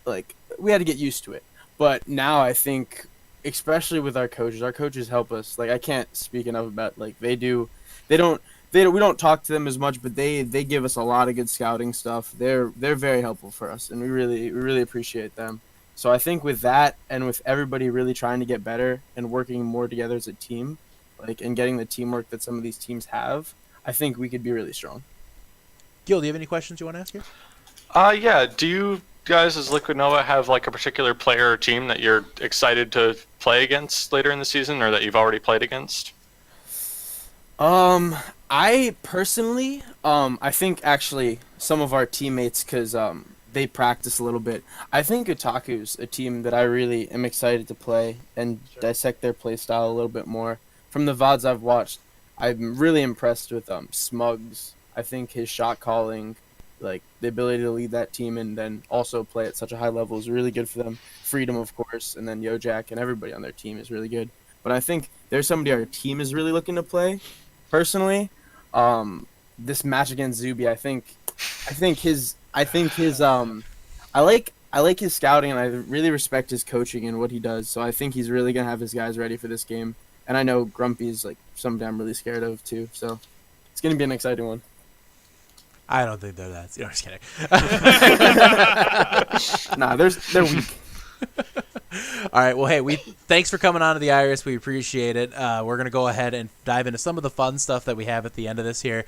used to it. But now I think, especially with our coaches help us. Like I can't speak enough about like we don't talk to them as much, but they give us a lot of good scouting stuff. They're very helpful for us, and we really appreciate them. So I think with that, and with everybody really trying to get better and working more together as a team, like and getting the teamwork that some of these teams have, I think we could be really strong. Gil, do you have any questions you want to ask here? Yeah. Do guys as Liquid Nova have like a particular player or team that you're excited to play against later in the season, or that you've already played against? I personally, I think actually some of our teammates, cause they practice a little bit. I think Otaku's a team that I really am excited to play and dissect their play style a little bit more. From the VODs I've watched, I'm really impressed with Smugs. I think his shot calling, like the ability to lead that team and then also play at such a high level is really good for them. Freedom, of course, and then Yojak and everybody on their team is really good. But I think there's somebody our team is really looking to play. Personally, this match against Zuby, I think his I like his scouting, and I really respect his coaching and what he does. So I think he's really gonna have his guys ready for this game. And I know Grumpy's like somebody I'm really scared of too. So it's gonna be an exciting one. I don't think they're that. I'm just kidding. Nah, they're weak. All right. Well, hey, thanks for coming on to the Iris. We appreciate it. We're gonna go ahead and dive into some of the fun stuff that we have at the end of this here.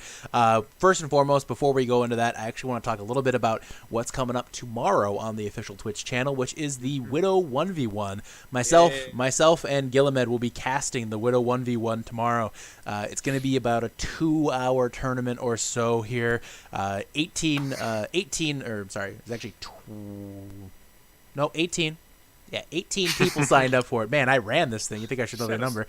First and foremost, before we go into that, I actually want to talk a little bit about what's coming up tomorrow on the official Twitch channel, which is the Widow 1v1. Myself, and Gillimed will be casting the Widow 1v1 tomorrow. It's going to be about a 2-hour tournament or so here. 18. It's actually 18. Yeah, 18 people signed up for it. Man, I ran this thing. You think I should know their number.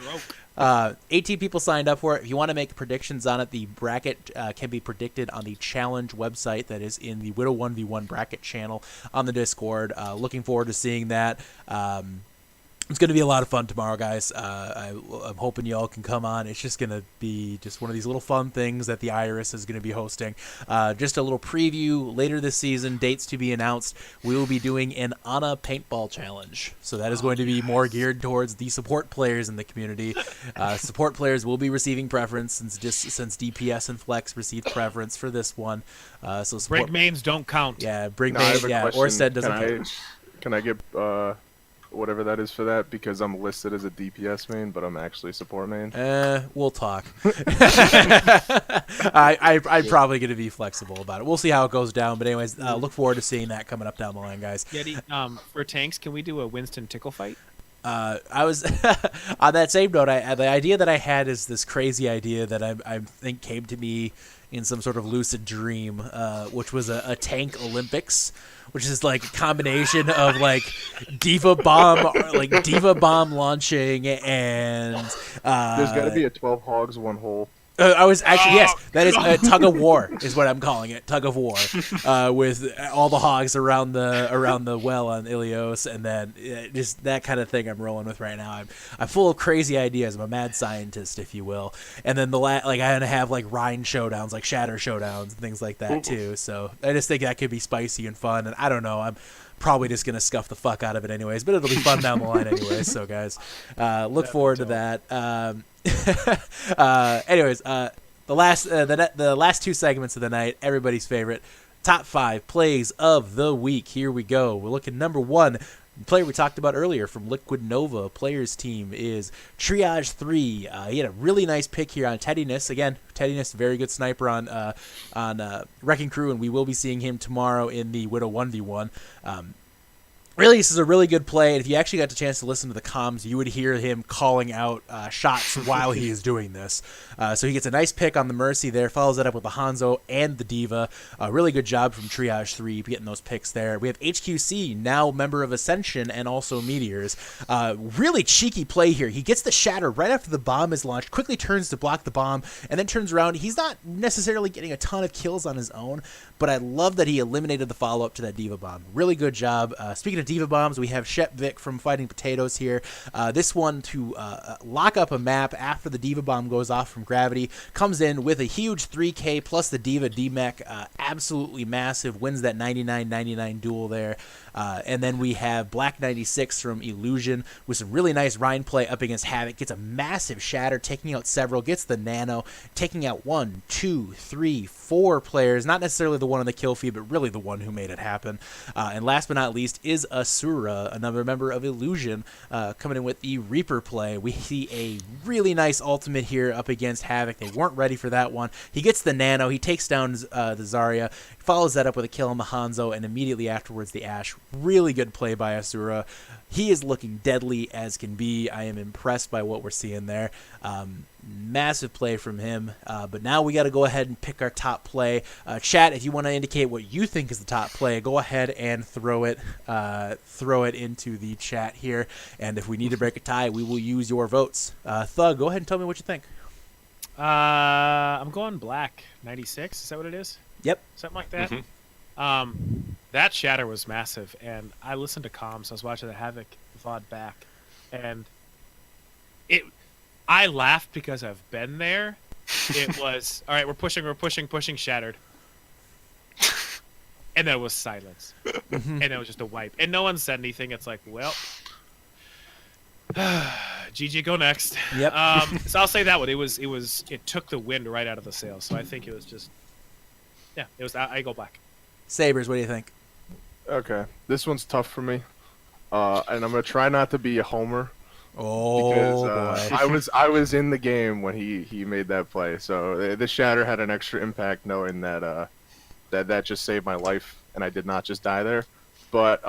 18 people signed up for it. If you want to make predictions on it, the bracket can be predicted on the challenge website that is in the Widow 1v1 bracket channel on the Discord. Looking forward to seeing that. It's going to be a lot of fun tomorrow, guys. I'm hoping you all can come on. It's just going to be just one of these little fun things that the Iris is going to be hosting. Just a little preview later this season, dates to be announced. We will be doing an Ana paintball challenge. So that is going to be more geared towards the support players in the community. Support players will be receiving preference since DPS and Flex received preference for this one. So support Brig mains don't count. Yeah, Brig No, I have main. a Yeah, question. Orsted doesn't count. Can I get whatever that is for that, because I'm listed as a DPS main, but I'm actually support main? We'll talk. I'm probably going to be flexible about it. We'll see how it goes down. But anyways, look forward to seeing that coming up down the line, guys. Yeti, for tanks, can we do a Winston tickle fight? I was on that same note. The idea that I had is this crazy idea that I think came to me in some sort of lucid dream, which was a tank Olympics, which is like a combination of like diva bomb launching and There's got to be a 12 hogs, 1 hole. I was actually yes, that is tug of war is what I'm calling it, tug of war, with all the hogs around the well on Ilios, and then just that kind of thing I'm rolling with right now. I'm full of crazy ideas. I'm a mad scientist, if you will. And then I'm gonna have like Rhine showdowns, like Shatter showdowns, and things like that too. So I just think that could be spicy and fun. And I don't know, I'm probably just gonna scuff the fuck out of it anyways, but it'll be fun down the line anyways. So guys, look forward to that. Anyways, the last 2 segments of the night, everybody's favorite, top 5 plays of the week. Here we go. We're looking number 1. Player we talked about earlier from Liquid Nova players team is Triage 3. He had a really nice pick here on Teddiness. Again, Teddiness, very good sniper on Wrecking Crew, and we will be seeing him tomorrow in the Widow 1v1. Really, this is a really good play, and if you actually got the chance to listen to the comms, you would hear him calling out shots while he is doing this. So he gets a nice pick on the Mercy there, follows that up with the Hanzo and the Diva. Really good job from Triage 3 getting those picks there. We have HQC, now member of Ascension and also Meteors. Really cheeky play here. He gets the Shatter right after the bomb is launched, quickly turns to block the bomb, and then turns around. He's not necessarily getting a ton of kills on his own, but I love that he eliminated the follow-up to that Diva bomb. Really good job. Speaking of Diva bombs, we have Shep Vic from Fighting Potatoes here. This one to lock up a map after the Diva bomb goes off from Gravity. Comes in with a huge 3K plus the Diva D-Mech. Absolutely massive. Wins that 99-99 duel there. And then we have Black 96 from Illusion with some really nice Rhine play up against Havoc. Gets a massive shatter, taking out several. Gets the nano, taking out 1, 2, 3, 4 players. Not necessarily the one on the kill feed, but really the one who made it happen. And last but not least is Asura, another member of Illusion, coming in with the Reaper play. We see a really nice ultimate here up against Havoc. They weren't ready for that one. He gets the nano. He takes down the Zarya, follows that up with a kill on the Hanzo, and immediately afterwards the Ashe. Really good play by Asura. He is looking deadly as can be. I am impressed by what we're seeing there. Massive play from him. But now we got to go ahead and pick our top play. Chat, if you want to indicate what you think is the top play, go ahead and throw it into the chat here. And if we need to break a tie, we will use your votes. Thug, go ahead and tell me what you think. I'm going Black 96. Is that what it is? Yep. Something like that. Mm-hmm. That shatter was massive, and I listened to comms. I was watching the Havoc VOD back, and I laughed because I've been there. It was all right. We're pushing, shattered, and then it was silence, and it was just a wipe, and no one said anything. It's like, well, GG, go next. Yep. So I'll say that one. It took the wind right out of the sails. So I think it was just, yeah, it was. I go Black. Sabres, what do you think? Okay, this one's tough for me, and I'm gonna try not to be a homer. Oh, Because boy. I was in the game when he made that play, so the shatter had an extra impact, knowing that that just saved my life, and I did not just die there. But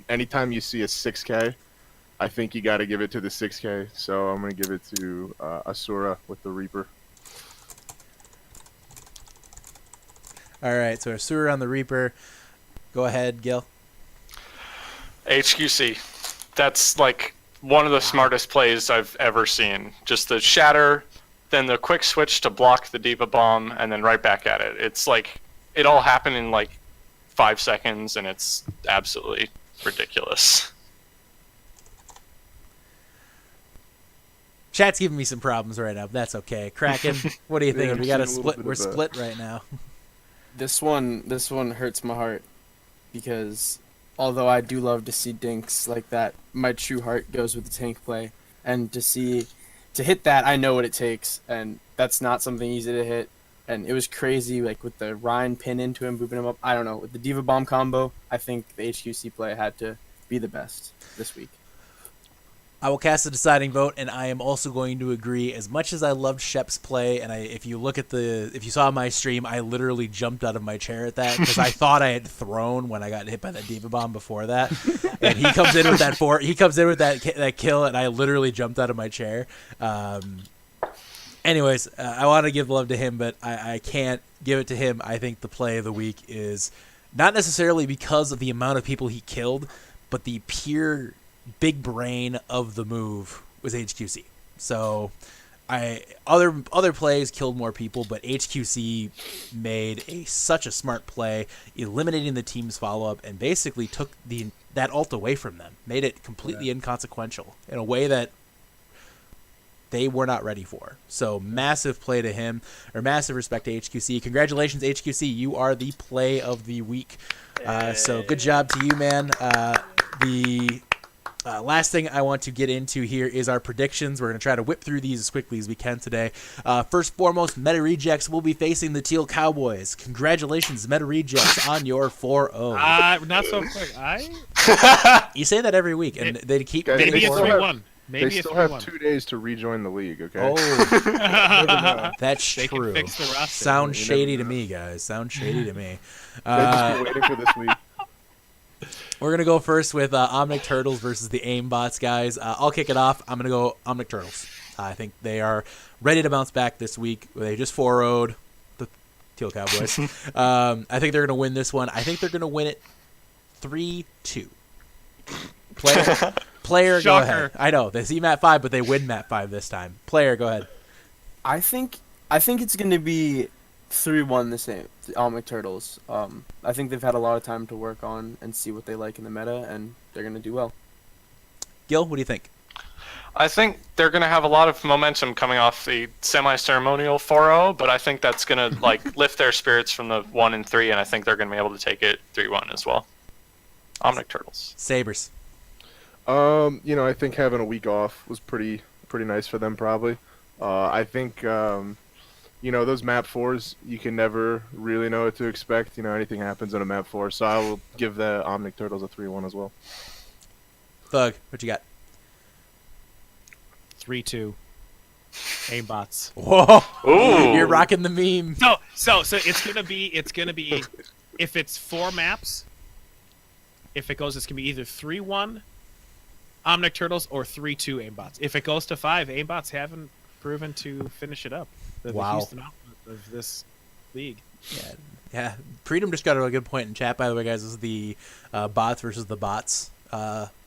anytime you see a 6K, I think you got to give it to the 6K. So I'm gonna give it to Asura with the Reaper. All right, so Asura on the Reaper. Go ahead, Gil. HQC. That's like one of the smartest plays I've ever seen. Just the shatter, then the quick switch to block the Diva Bomb, and then right back at it. It's like it all happened in like 5 seconds, and it's absolutely ridiculous. Chat's giving me some problems right now, but that's okay. Kraken, what do you think? Yeah, I'm We got to seeing a little split. bit We're of a- split right now. This one hurts my heart because although I do love to see dinks like that, my true heart goes with the tank play, and to hit that, I know what it takes, and that's not something easy to hit. And it was crazy, like with the Rhine pin into him, booping him up. I don't know, with the Diva Bomb combo, I think the HQC play had to be the best this week. I will cast the deciding vote, and I am also going to agree. As much as I loved Shep's play, and if you saw my stream, I literally jumped out of my chair at that because I thought I had thrown when I got hit by that Diva Bomb before that. And he comes in with that kill, and I literally jumped out of my chair. Anyways, I want to give love to him, but I can't give it to him. I think the play of the week is not necessarily because of the amount of people he killed, but the pure big brain of the move was HQC. So other plays killed more people, but HQC made such a smart play, eliminating the team's follow-up and basically took that ult away from them, made it completely inconsequential in a way that they were not ready for. So massive play to him, or massive respect to HQC. Congratulations, HQC. You are the play of the week. So good job to you, man. The last thing I want to get into here is our predictions. We're going to try to whip through these as quickly as we can today. First and foremost, Meta Rejects will be facing the Teal Cowboys. Congratulations, Meta Rejects, on your 4-0. Not so quick. You say that every week, and they keep... Guys, Maybe they a still have- 3-1. Maybe They a still have 3-1. 2 days to rejoin the league. Okay. Oh, that's They can true. fix the roster. Sounds You shady never to know. me, guys. Sounds shady to me. They've just been waiting for this week. We're going to go first with Omnic Turtles versus the Aimbots, guys. I'll kick it off. I'm going to go Omnic Turtles. I think they are ready to bounce back this week. They just 4-0'd the Teal Cowboys. I think they're going to win this one. I think they're going to win it 3-2. Player, go Shocker. ahead. I know, they see map 5, but they win map 5 this time. Player, go ahead. I think it's going to be 3-1 the same, the Almec Turtles. I think they've had a lot of time to work on and see what they like in the meta, and they're going to do well. Gil, what do you think? I think they're going to have a lot of momentum coming off the semi-ceremonial 4-0, but I think that's going to lift their spirits from the 1 and 3, and I think they're going to be able to take it 3-1 as well. Omnic Turtles. Sabres. I think having a week off was pretty nice for them probably. I think those map 4s, you can never really know what to expect. Anything happens in a map 4, so I will give the Omnic Turtles a 3-1 as well. Thug, what you got? 3-2. Aimbots. Whoa! Ooh. You're rocking the meme. So it's gonna be if it's 4 maps. If it goes, it's gonna be either 3-1 Omnic Turtles or 3-2 Aimbots. If it goes to 5, Aimbots haven't proven to finish it up. The Houston output of this league. Yeah. Freedom just got a really good point in chat, by the way, guys. This is the bots versus the bots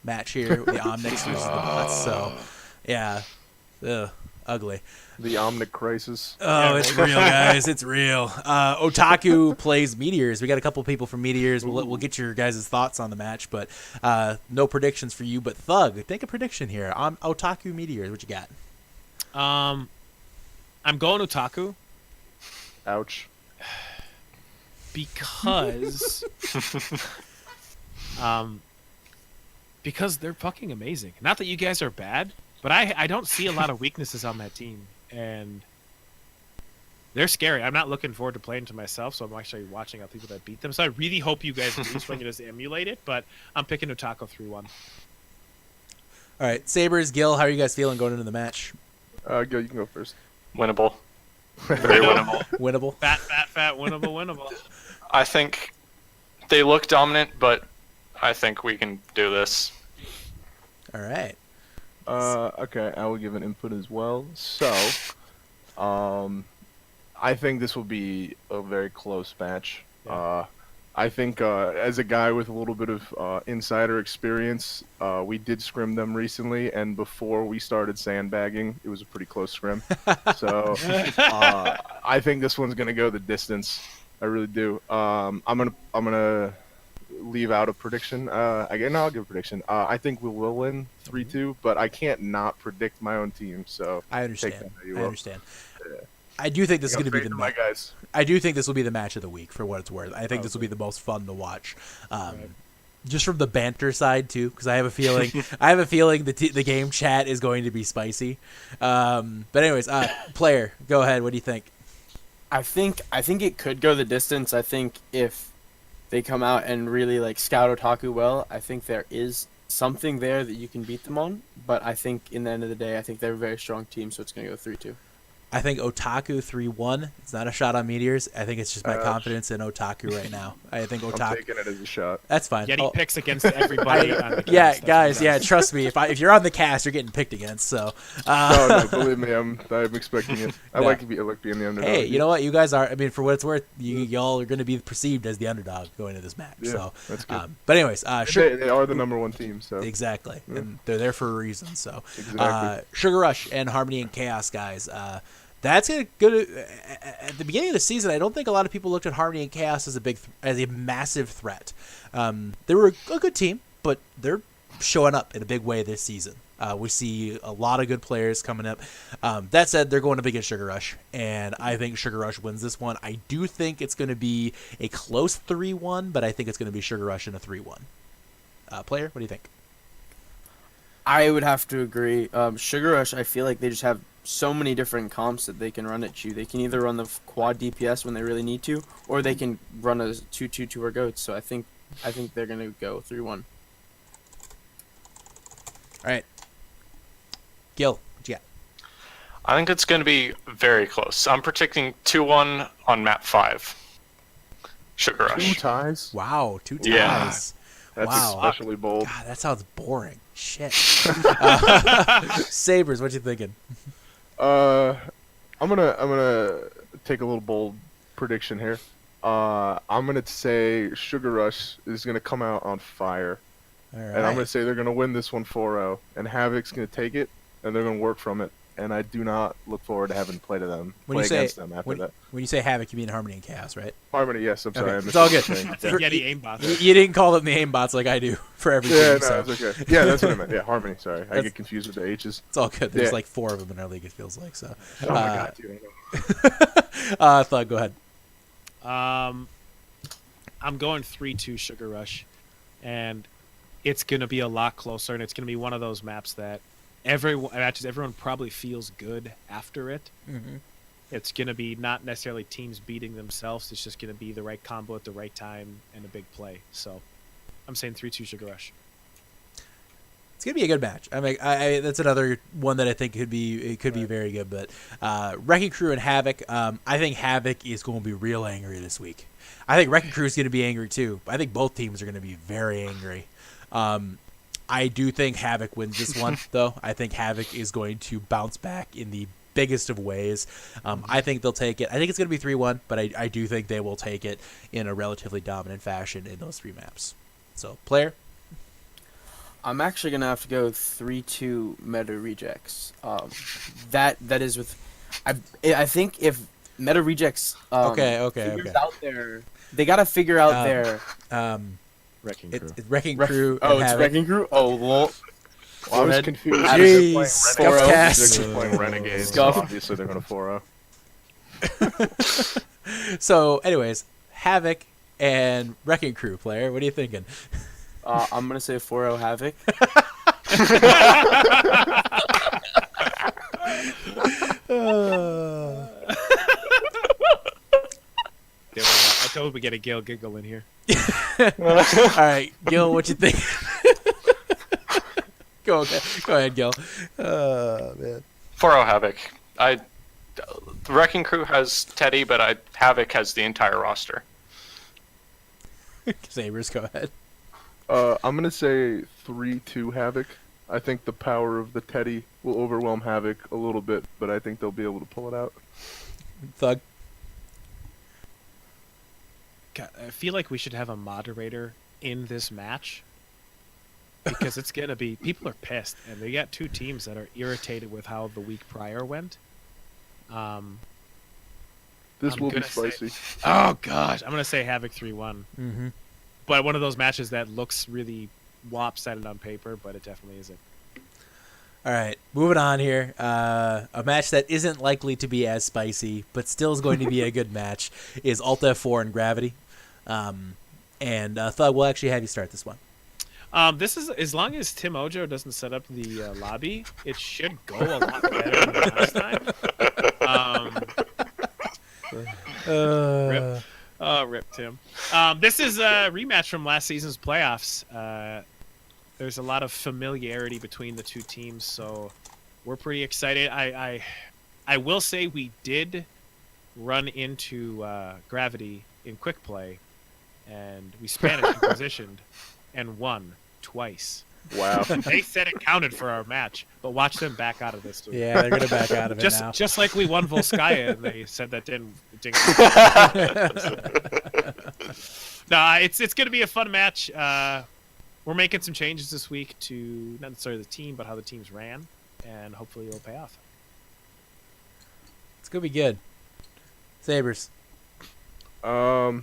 match here. The Omnics versus the bots. So, yeah. Ugh, ugly. The Omnic Crisis. Oh, it's real, guys. It's real. Otaku plays Meteors. We got a couple people from Meteors. We'll get your guys' thoughts on the match, but no predictions for you. But Thug, take a prediction here on Otaku Meteors. What you got? I'm going Otaku Ouch. because because they're fucking amazing. Not that you guys are bad, but I don't see a lot of weaknesses on that team, and they're scary. I'm not looking forward to playing to myself, so I'm actually watching out people that beat them. So I really hope you guys lose so I can just emulate it, but I'm picking Otaku 3-1. All right, Sabres, Gil, how are you guys feeling going into the match? Gil, you can go first. Winnable. Very winnable. Winnable? Fat, winnable. I think they look dominant, but I think we can do this. All right. Okay, I will give an input as well. So, I think this will be a very close match. Yeah. I think as a guy with a little bit of insider experience, we did scrim them recently, and before we started sandbagging, it was a pretty close scrim. So I think this one's gonna go the distance. I really do. I'm gonna leave out a prediction. Again, I'll give a prediction. I think we will win 3-2, but I can't not predict my own team. So I take understand. that how you I will. understand. Yeah. I do think this is going to be Faith the in my match. guys. I do think this will be the match of the week for what it's worth. I think this will be the most fun to watch. Just from the banter side too, because I have a feeling the game chat is going to be spicy. But anyways, player, go ahead. What do you think? I think it could go the distance. I think if they come out and really like scout Otaku well, I think there is something there that you can beat them on. But I think in the end of the day, I think they're a very strong team, so it's going to go 3-2. I think Otaku 3-1. It's not a shot on Meteors. I think it's just my confidence in Otaku right now. I think I'm Otaku. taking it as a shot. That's fine. Getting picks against everybody. on the Yeah, cast, guys. that's Yeah, what trust me. If you're on the cast, you're getting picked against. So. No, believe me, I'm expecting it. I Yeah. like being the underdog. Hey, you know what? You guys are. I mean, for what it's worth, y'all are going to be perceived as the underdog going into this match. Yeah, So that's good. but anyways, They are the number one team, so exactly, and they're there for a reason. So, Exactly. Sugar Rush and Harmony and Chaos, guys. That's a good. At the beginning of the season, I don't think a lot of people looked at Harmony and Chaos as a massive threat. They were a good team, but they're showing up in a big way this season. We see a lot of good players coming up. That said, they're going up against Sugar Rush, and I think Sugar Rush wins this one. I do think it's going to be a close 3-1, but I think it's going to be Sugar Rush in a 3-1. Player, what do you think? I would have to agree. Sugar Rush, I feel like they just have so many different comps that they can run at you. They can either run the quad DPS when they really need to, or they can run a 2-2-2 or goats. So I think they're gonna go 3-1. All right, Gil, what you got? I think it's going to be very close. I'm predicting 2-1 on map 5. Sugar 2 Rush. ties. Wow, 2 ties. Yeah. That's Wow. especially bold. God, that sounds boring. Shit. Sabres, what you thinking? I'm gonna take a little bold prediction here. I'm gonna say Sugar Rush is gonna come out on fire, All right. and I'm gonna say they're gonna win this one 4-0, and Havoc's gonna take it, and they're gonna work from it. And I do not look forward to having to play against them after that. When you say Havoc, you mean Harmony and Chaos, right? Harmony, yes, I'm sorry. Okay, I it's missed all the good. thing. It's a Yeti aimbot. You didn't call them the aimbots like I do for every Yeah, team, no, so it's okay. Yeah, that's what I meant. Yeah, Harmony, sorry. I That's- get confused with the H's. it's all good. There's Yeah. like 4 of them in our league, it feels like. So, Oh my god, dude. I know. Thug, go ahead. I'm going 3-2 Sugar Rush. and it's going to be a lot closer, and it's going to be one of those maps that everyone probably feels good after it. Mm-hmm. It's going to be not necessarily teams beating themselves. It's just going to be the right combo at the right time and a big play. So I'm saying 3-2 Sugar Rush. It's gonna be a good match. I mean, that's another one that I think could be very good. But Wrecking Crew and Havoc, I think Havoc is going to be real angry this week. I think Wrecking Crew is going to be angry too. I think both teams are going to be very angry. I do think Havoc wins this one, though. I think Havoc is going to bounce back in the biggest of ways. I think they'll take it. I think it's going to be 3-1, but I do think they will take it in a relatively dominant fashion in those 3 maps. So, player? I'm actually gonna have to go 3-2 Meta Rejects. That is with, I think if Meta Rejects figures out their, they gotta figure out their Wrecking Crew. It's Wrecking Crew. Oh, and it's Havoc. Wrecking Crew. Oh, well. I was confused. Jeez, They're Scuffcast. playing Renegades, so Scuff. obviously they're going to 4-0. So, anyways, Havoc and Wrecking Crew, player. What are you thinking? I'm gonna say 4-0 Havoc. I told we get a Gale giggle in here. All right, Gil, what you think? Go ahead, Gil. Man. 4-0 Havoc. The Wrecking Crew has Teddy, but Havoc has the entire roster. Sabres, go ahead. I'm going to say 3-2 Havoc. I think the power of the Teddy will overwhelm Havoc a little bit, but I think they'll be able to pull it out. Thug. God, I feel like we should have a moderator in this match because it's gonna be people are pissed, and they got 2 teams that are irritated with how the week prior went. This I'm will be gonna say- spicy. Oh gosh, I'm gonna say Havoc 3-1, Mm-hmm. but one of those matches that looks really lopsided on paper, but it definitely isn't. All right, moving on here. A match that isn't likely to be as spicy, but still is going to be a good match, is Alt F4 and Gravity. And Thug, we'll actually have you start this one. This is as long as Tim Ojo doesn't set up the lobby, it should go a lot better than last time. Rip. Oh, rip Tim. This is a rematch from last season's playoffs. There's a lot of familiarity between the 2 teams, so we're pretty excited. I will say we did run into Gravity in quick play, and we Spanish positioned and won twice. Wow. They said it counted for our match, but watch them back out of this. Yeah, they're going to back out of it now. Just like we won Volskaya, and they said that didn't. No, it's going to be a fun match. We're making some changes this week to not necessarily the team, but how the teams ran, and hopefully it'll pay off. It's going to be good. Sabres. I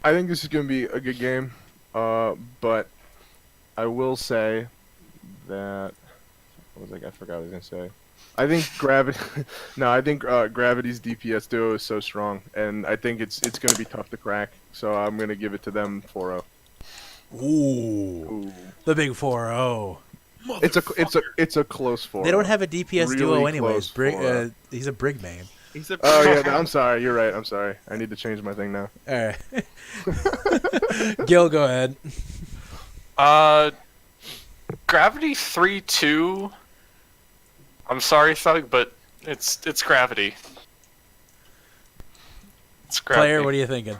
think this is going to be a good game, but I will say that I forgot what I was going to say. I think Gravity's DPS duo is so strong, and I think it's going to be tough to crack. So I'm going to give it to them 4-0. Ooh. The big 4-0. It's a close 4-0. They don't have a DPS Really duo anyways. close 4-0. He's a Brig main. Oh yeah, I'm sorry. You're right. I'm sorry. I need to change my thing now. All right. Gil, go ahead. Gravity 3-2. I'm sorry, Thug, but it's Gravity. It's Gravity. Player, what are you thinking?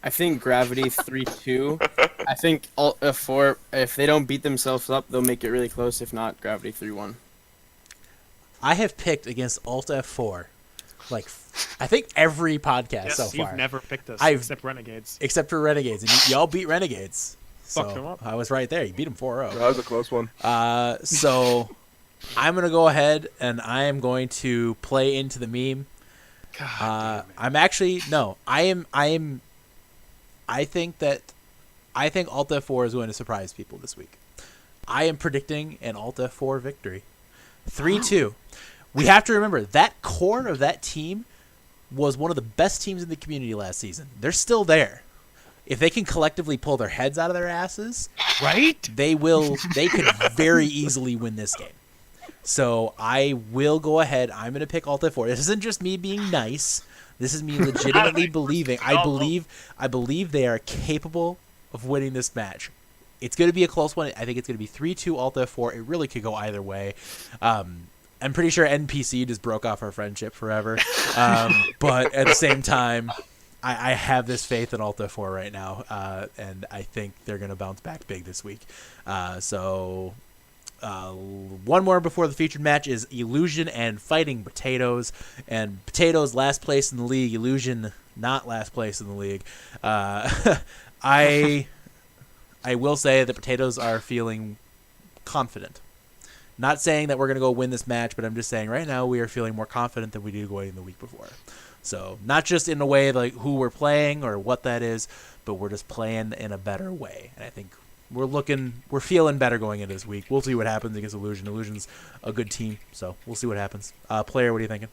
I think Gravity 3-2. I think Alt F4, if they don't beat themselves up, they'll make it really close. If not, Gravity 3-1. I have picked against Alt F4, like I think every podcast so far. You've never picked us except Renegades. Except for Renegades, and y'all beat Renegades. Fucked them up. I was right there. You beat them 4-0. That was a close one. So I'm gonna go ahead and I am going to play into the meme. God damn it. I think Alt F4 is going to surprise people this week. I am predicting an Alt F4 victory. 3-2. We have to remember that core of that team was one of the best teams in the community last season. They're still there. if they can collectively pull their heads out of their asses, Right? they could very easily win this game. So I will go ahead. I'm going to pick Alt F4. This isn't just me being nice. This is me legitimately believing. I believe they are capable of winning this match. It's going to be a close one. I think it's going to be 3-2 Alt F4. It really could go either way. I'm pretty sure NPC just broke off our friendship forever. But at the same time, I have this faith in Alt F4 right now, and I think they're going to bounce back big this week. One more before the featured match is Illusion and Fighting Potatoes. And Potatoes last place in the league. Illusion not last place in the league. I will say that Potatoes are feeling confident. Not saying that we're going to go win this match, but I'm just saying right now we are feeling more confident than we did going in the week before. So not just in a way like who we're playing or what that is, but we're just playing in a better way. And I think we're feeling better going into this week. We'll see what happens against Illusion. Illusion's a good team, so we'll see what happens. Player, what are you thinking?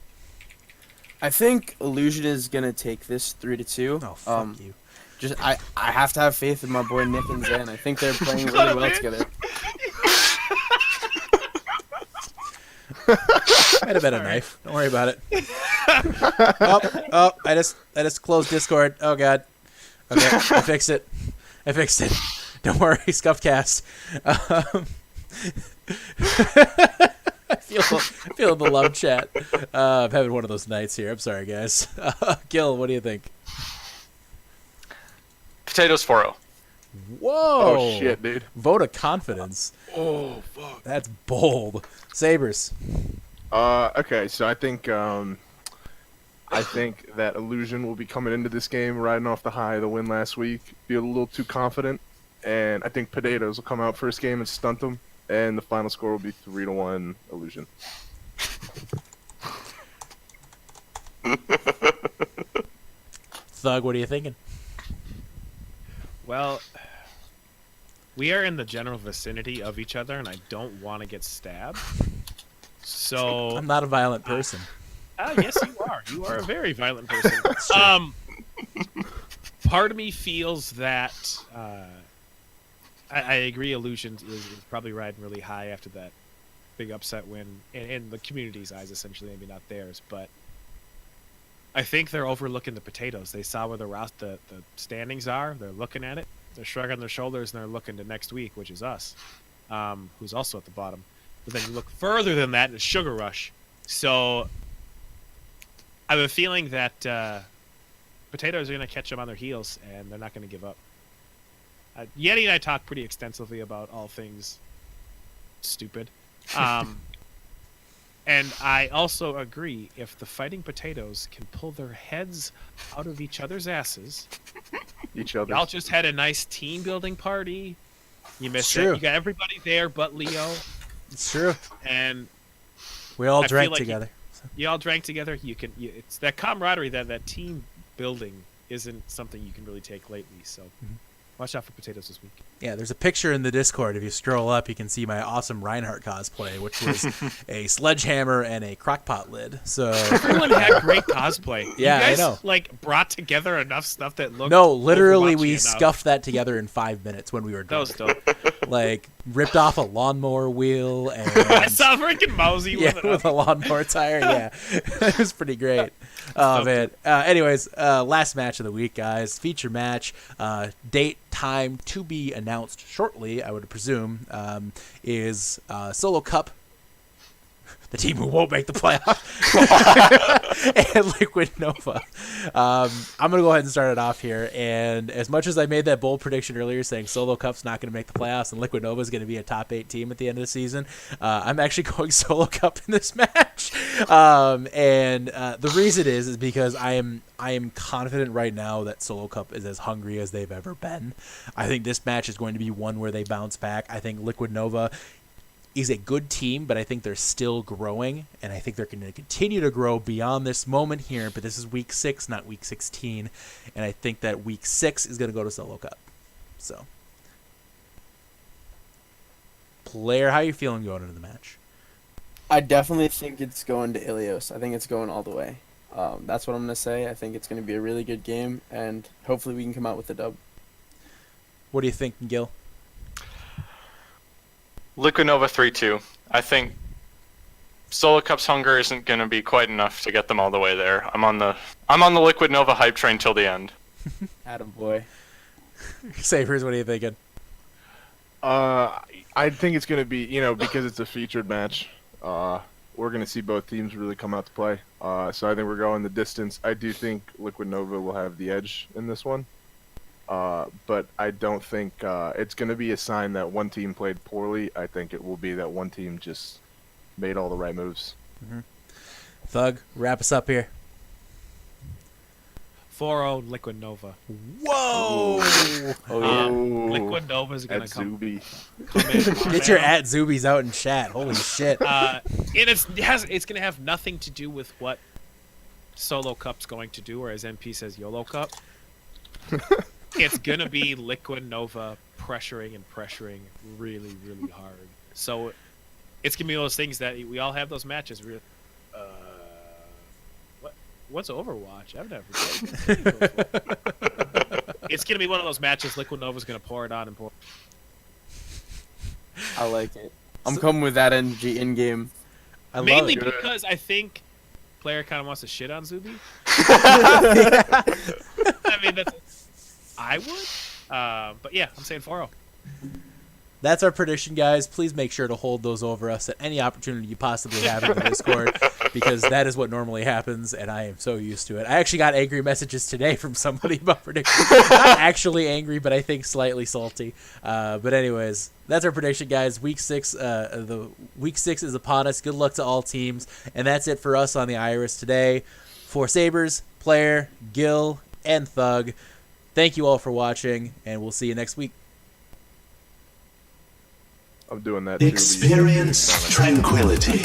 I think Illusion is gonna take this 3-2. Oh, fuck you. Just I have to have faith in my boy Nick and Zen. I think they're playing really well together. Might have been a knife. Don't worry about it. Oh! I just closed Discord. Oh god. Okay, I fixed it. Don't worry, Scuffcast. I feel the love chat. I'm having one of those nights here. I'm sorry, guys. Gil, what do you think? Potatoes 4-0. Whoa! Oh shit, dude. Vote of confidence. Oh fuck. That's bold. Sabers. Okay, so I think that Illusion will be coming into this game riding off the high of the win last week, be a little too confident, and I think Potatoes will come out first game and stunt them, and the final score will be 3-1 Illusion. Thug, what are you thinking? Well, we are in the general vicinity of each other, and I don't want to get stabbed. So I'm not a violent person. yes, you are. You are a very violent person. Part of me feels that I agree. Illusion is probably riding really high after that big upset win in the community's eyes, essentially, maybe not theirs. But I think they're overlooking the Potatoes. They saw where the standings are. They're looking at it. They're shrugging their shoulders, and they're looking to next week, which is us, who's also at the bottom. But then you look further than that, and it's Sugar Rush. So I have a feeling that Potatoes are going to catch them on their heels, and they're not going to give up. Yeti and I talk pretty extensively about all things stupid. And I also agree, if the Fighting Potatoes can pull their heads out of each other's asses, y'all just had a nice team building party. You missed it. You got everybody there but Leo. It's true. And we all I drank feel like together. You all drank together. It's that camaraderie, that team building isn't something you can really take lately. So watch out for Potatoes this week. Yeah, there's a picture in the Discord. If you scroll up, you can see my awesome Reinhardt cosplay, which was a sledgehammer and a crockpot lid. So everyone had great cosplay. Yeah, you guys, I know. Like brought together enough stuff that looked. No, literally, Overwatchy we enough. scuffed that together in 5 minutes when we were That drunk. was dope. Like ripped off a lawnmower wheel and I saw freaking Mousy with a lawnmower tire. Yeah, it was pretty great. Oh man. Anyways, last match of the week, guys. Feature match. Date, time to be announced shortly, I would presume. Is Solo Cup, the team who won't make the playoff, and Liquid Nova. I'm going to go ahead and start it off here. And as much as I made that bold prediction earlier saying Solo Cup's not going to make the playoffs and Liquid Nova is going to be a top 8 team at the end of the season, I'm actually going Solo Cup in this match. And the reason is because I am confident right now that Solo Cup is as hungry as they've ever been. I think this match is going to be one where they bounce back. I think Liquid Nova is a good team, but I think they're still growing, and I think they're going to continue to grow beyond this moment here, but this is week 6, not week 16, and I think that week 6 is going to go to Solo Cup. So, player, how are you feeling going into the match? I definitely think it's going to Ilios. I think it's going all the way. That's what I'm going to say. I think it's going to be a really good game, and hopefully we can come out with a dub. What do you think, Gil? Liquid Nova 3-2. I think Solo Cup's hunger isn't going to be quite enough to get them all the way there. I'm on the Liquid Nova hype train till the end. Attaboy. Sabers, what are you thinking? I think it's gonna be, because it's a featured match. We're gonna see both teams really come out to play. So I think we're going the distance. I do think Liquid Nova will have the edge in this one. But I don't think it's gonna be a sign that one team played poorly. I think it will be that one team just made all the right moves. Thug, wrap us up here. 4-0 Liquid Nova. Whoa! Liquid Nova is At gonna come Zuby. in. Get your @Zubies out in chat. Holy shit. And it's gonna have nothing to do with what Solo Cup's going to do, or as MP says, YOLO Cup. It's gonna be Liquid Nova pressuring really, really hard. So it's gonna be one of those things that we all have those matches. What's Overwatch? I've never played before. It's gonna be one of those matches. Liquid Nova's gonna pour it on and pour. I like it. I'm coming with that energy in game. Mainly because I think player kind of wants to shit on Zuby. I mean, I would. But yeah, I'm saying 4-0. That's our prediction, guys. Please make sure to hold those over us at any opportunity you possibly have in the Discord, because that is what normally happens, and I am so used to it. I actually got angry messages today from somebody about predictions. Not actually angry, but I think slightly salty. But anyways, that's our prediction, guys. Week 6 is upon us. Good luck to all teams, and that's it for us on the Iris today. For Sabers, Player, Gil, and Thug, thank you all for watching, and we'll see you next week. I'm doing that too. Experience tranquility.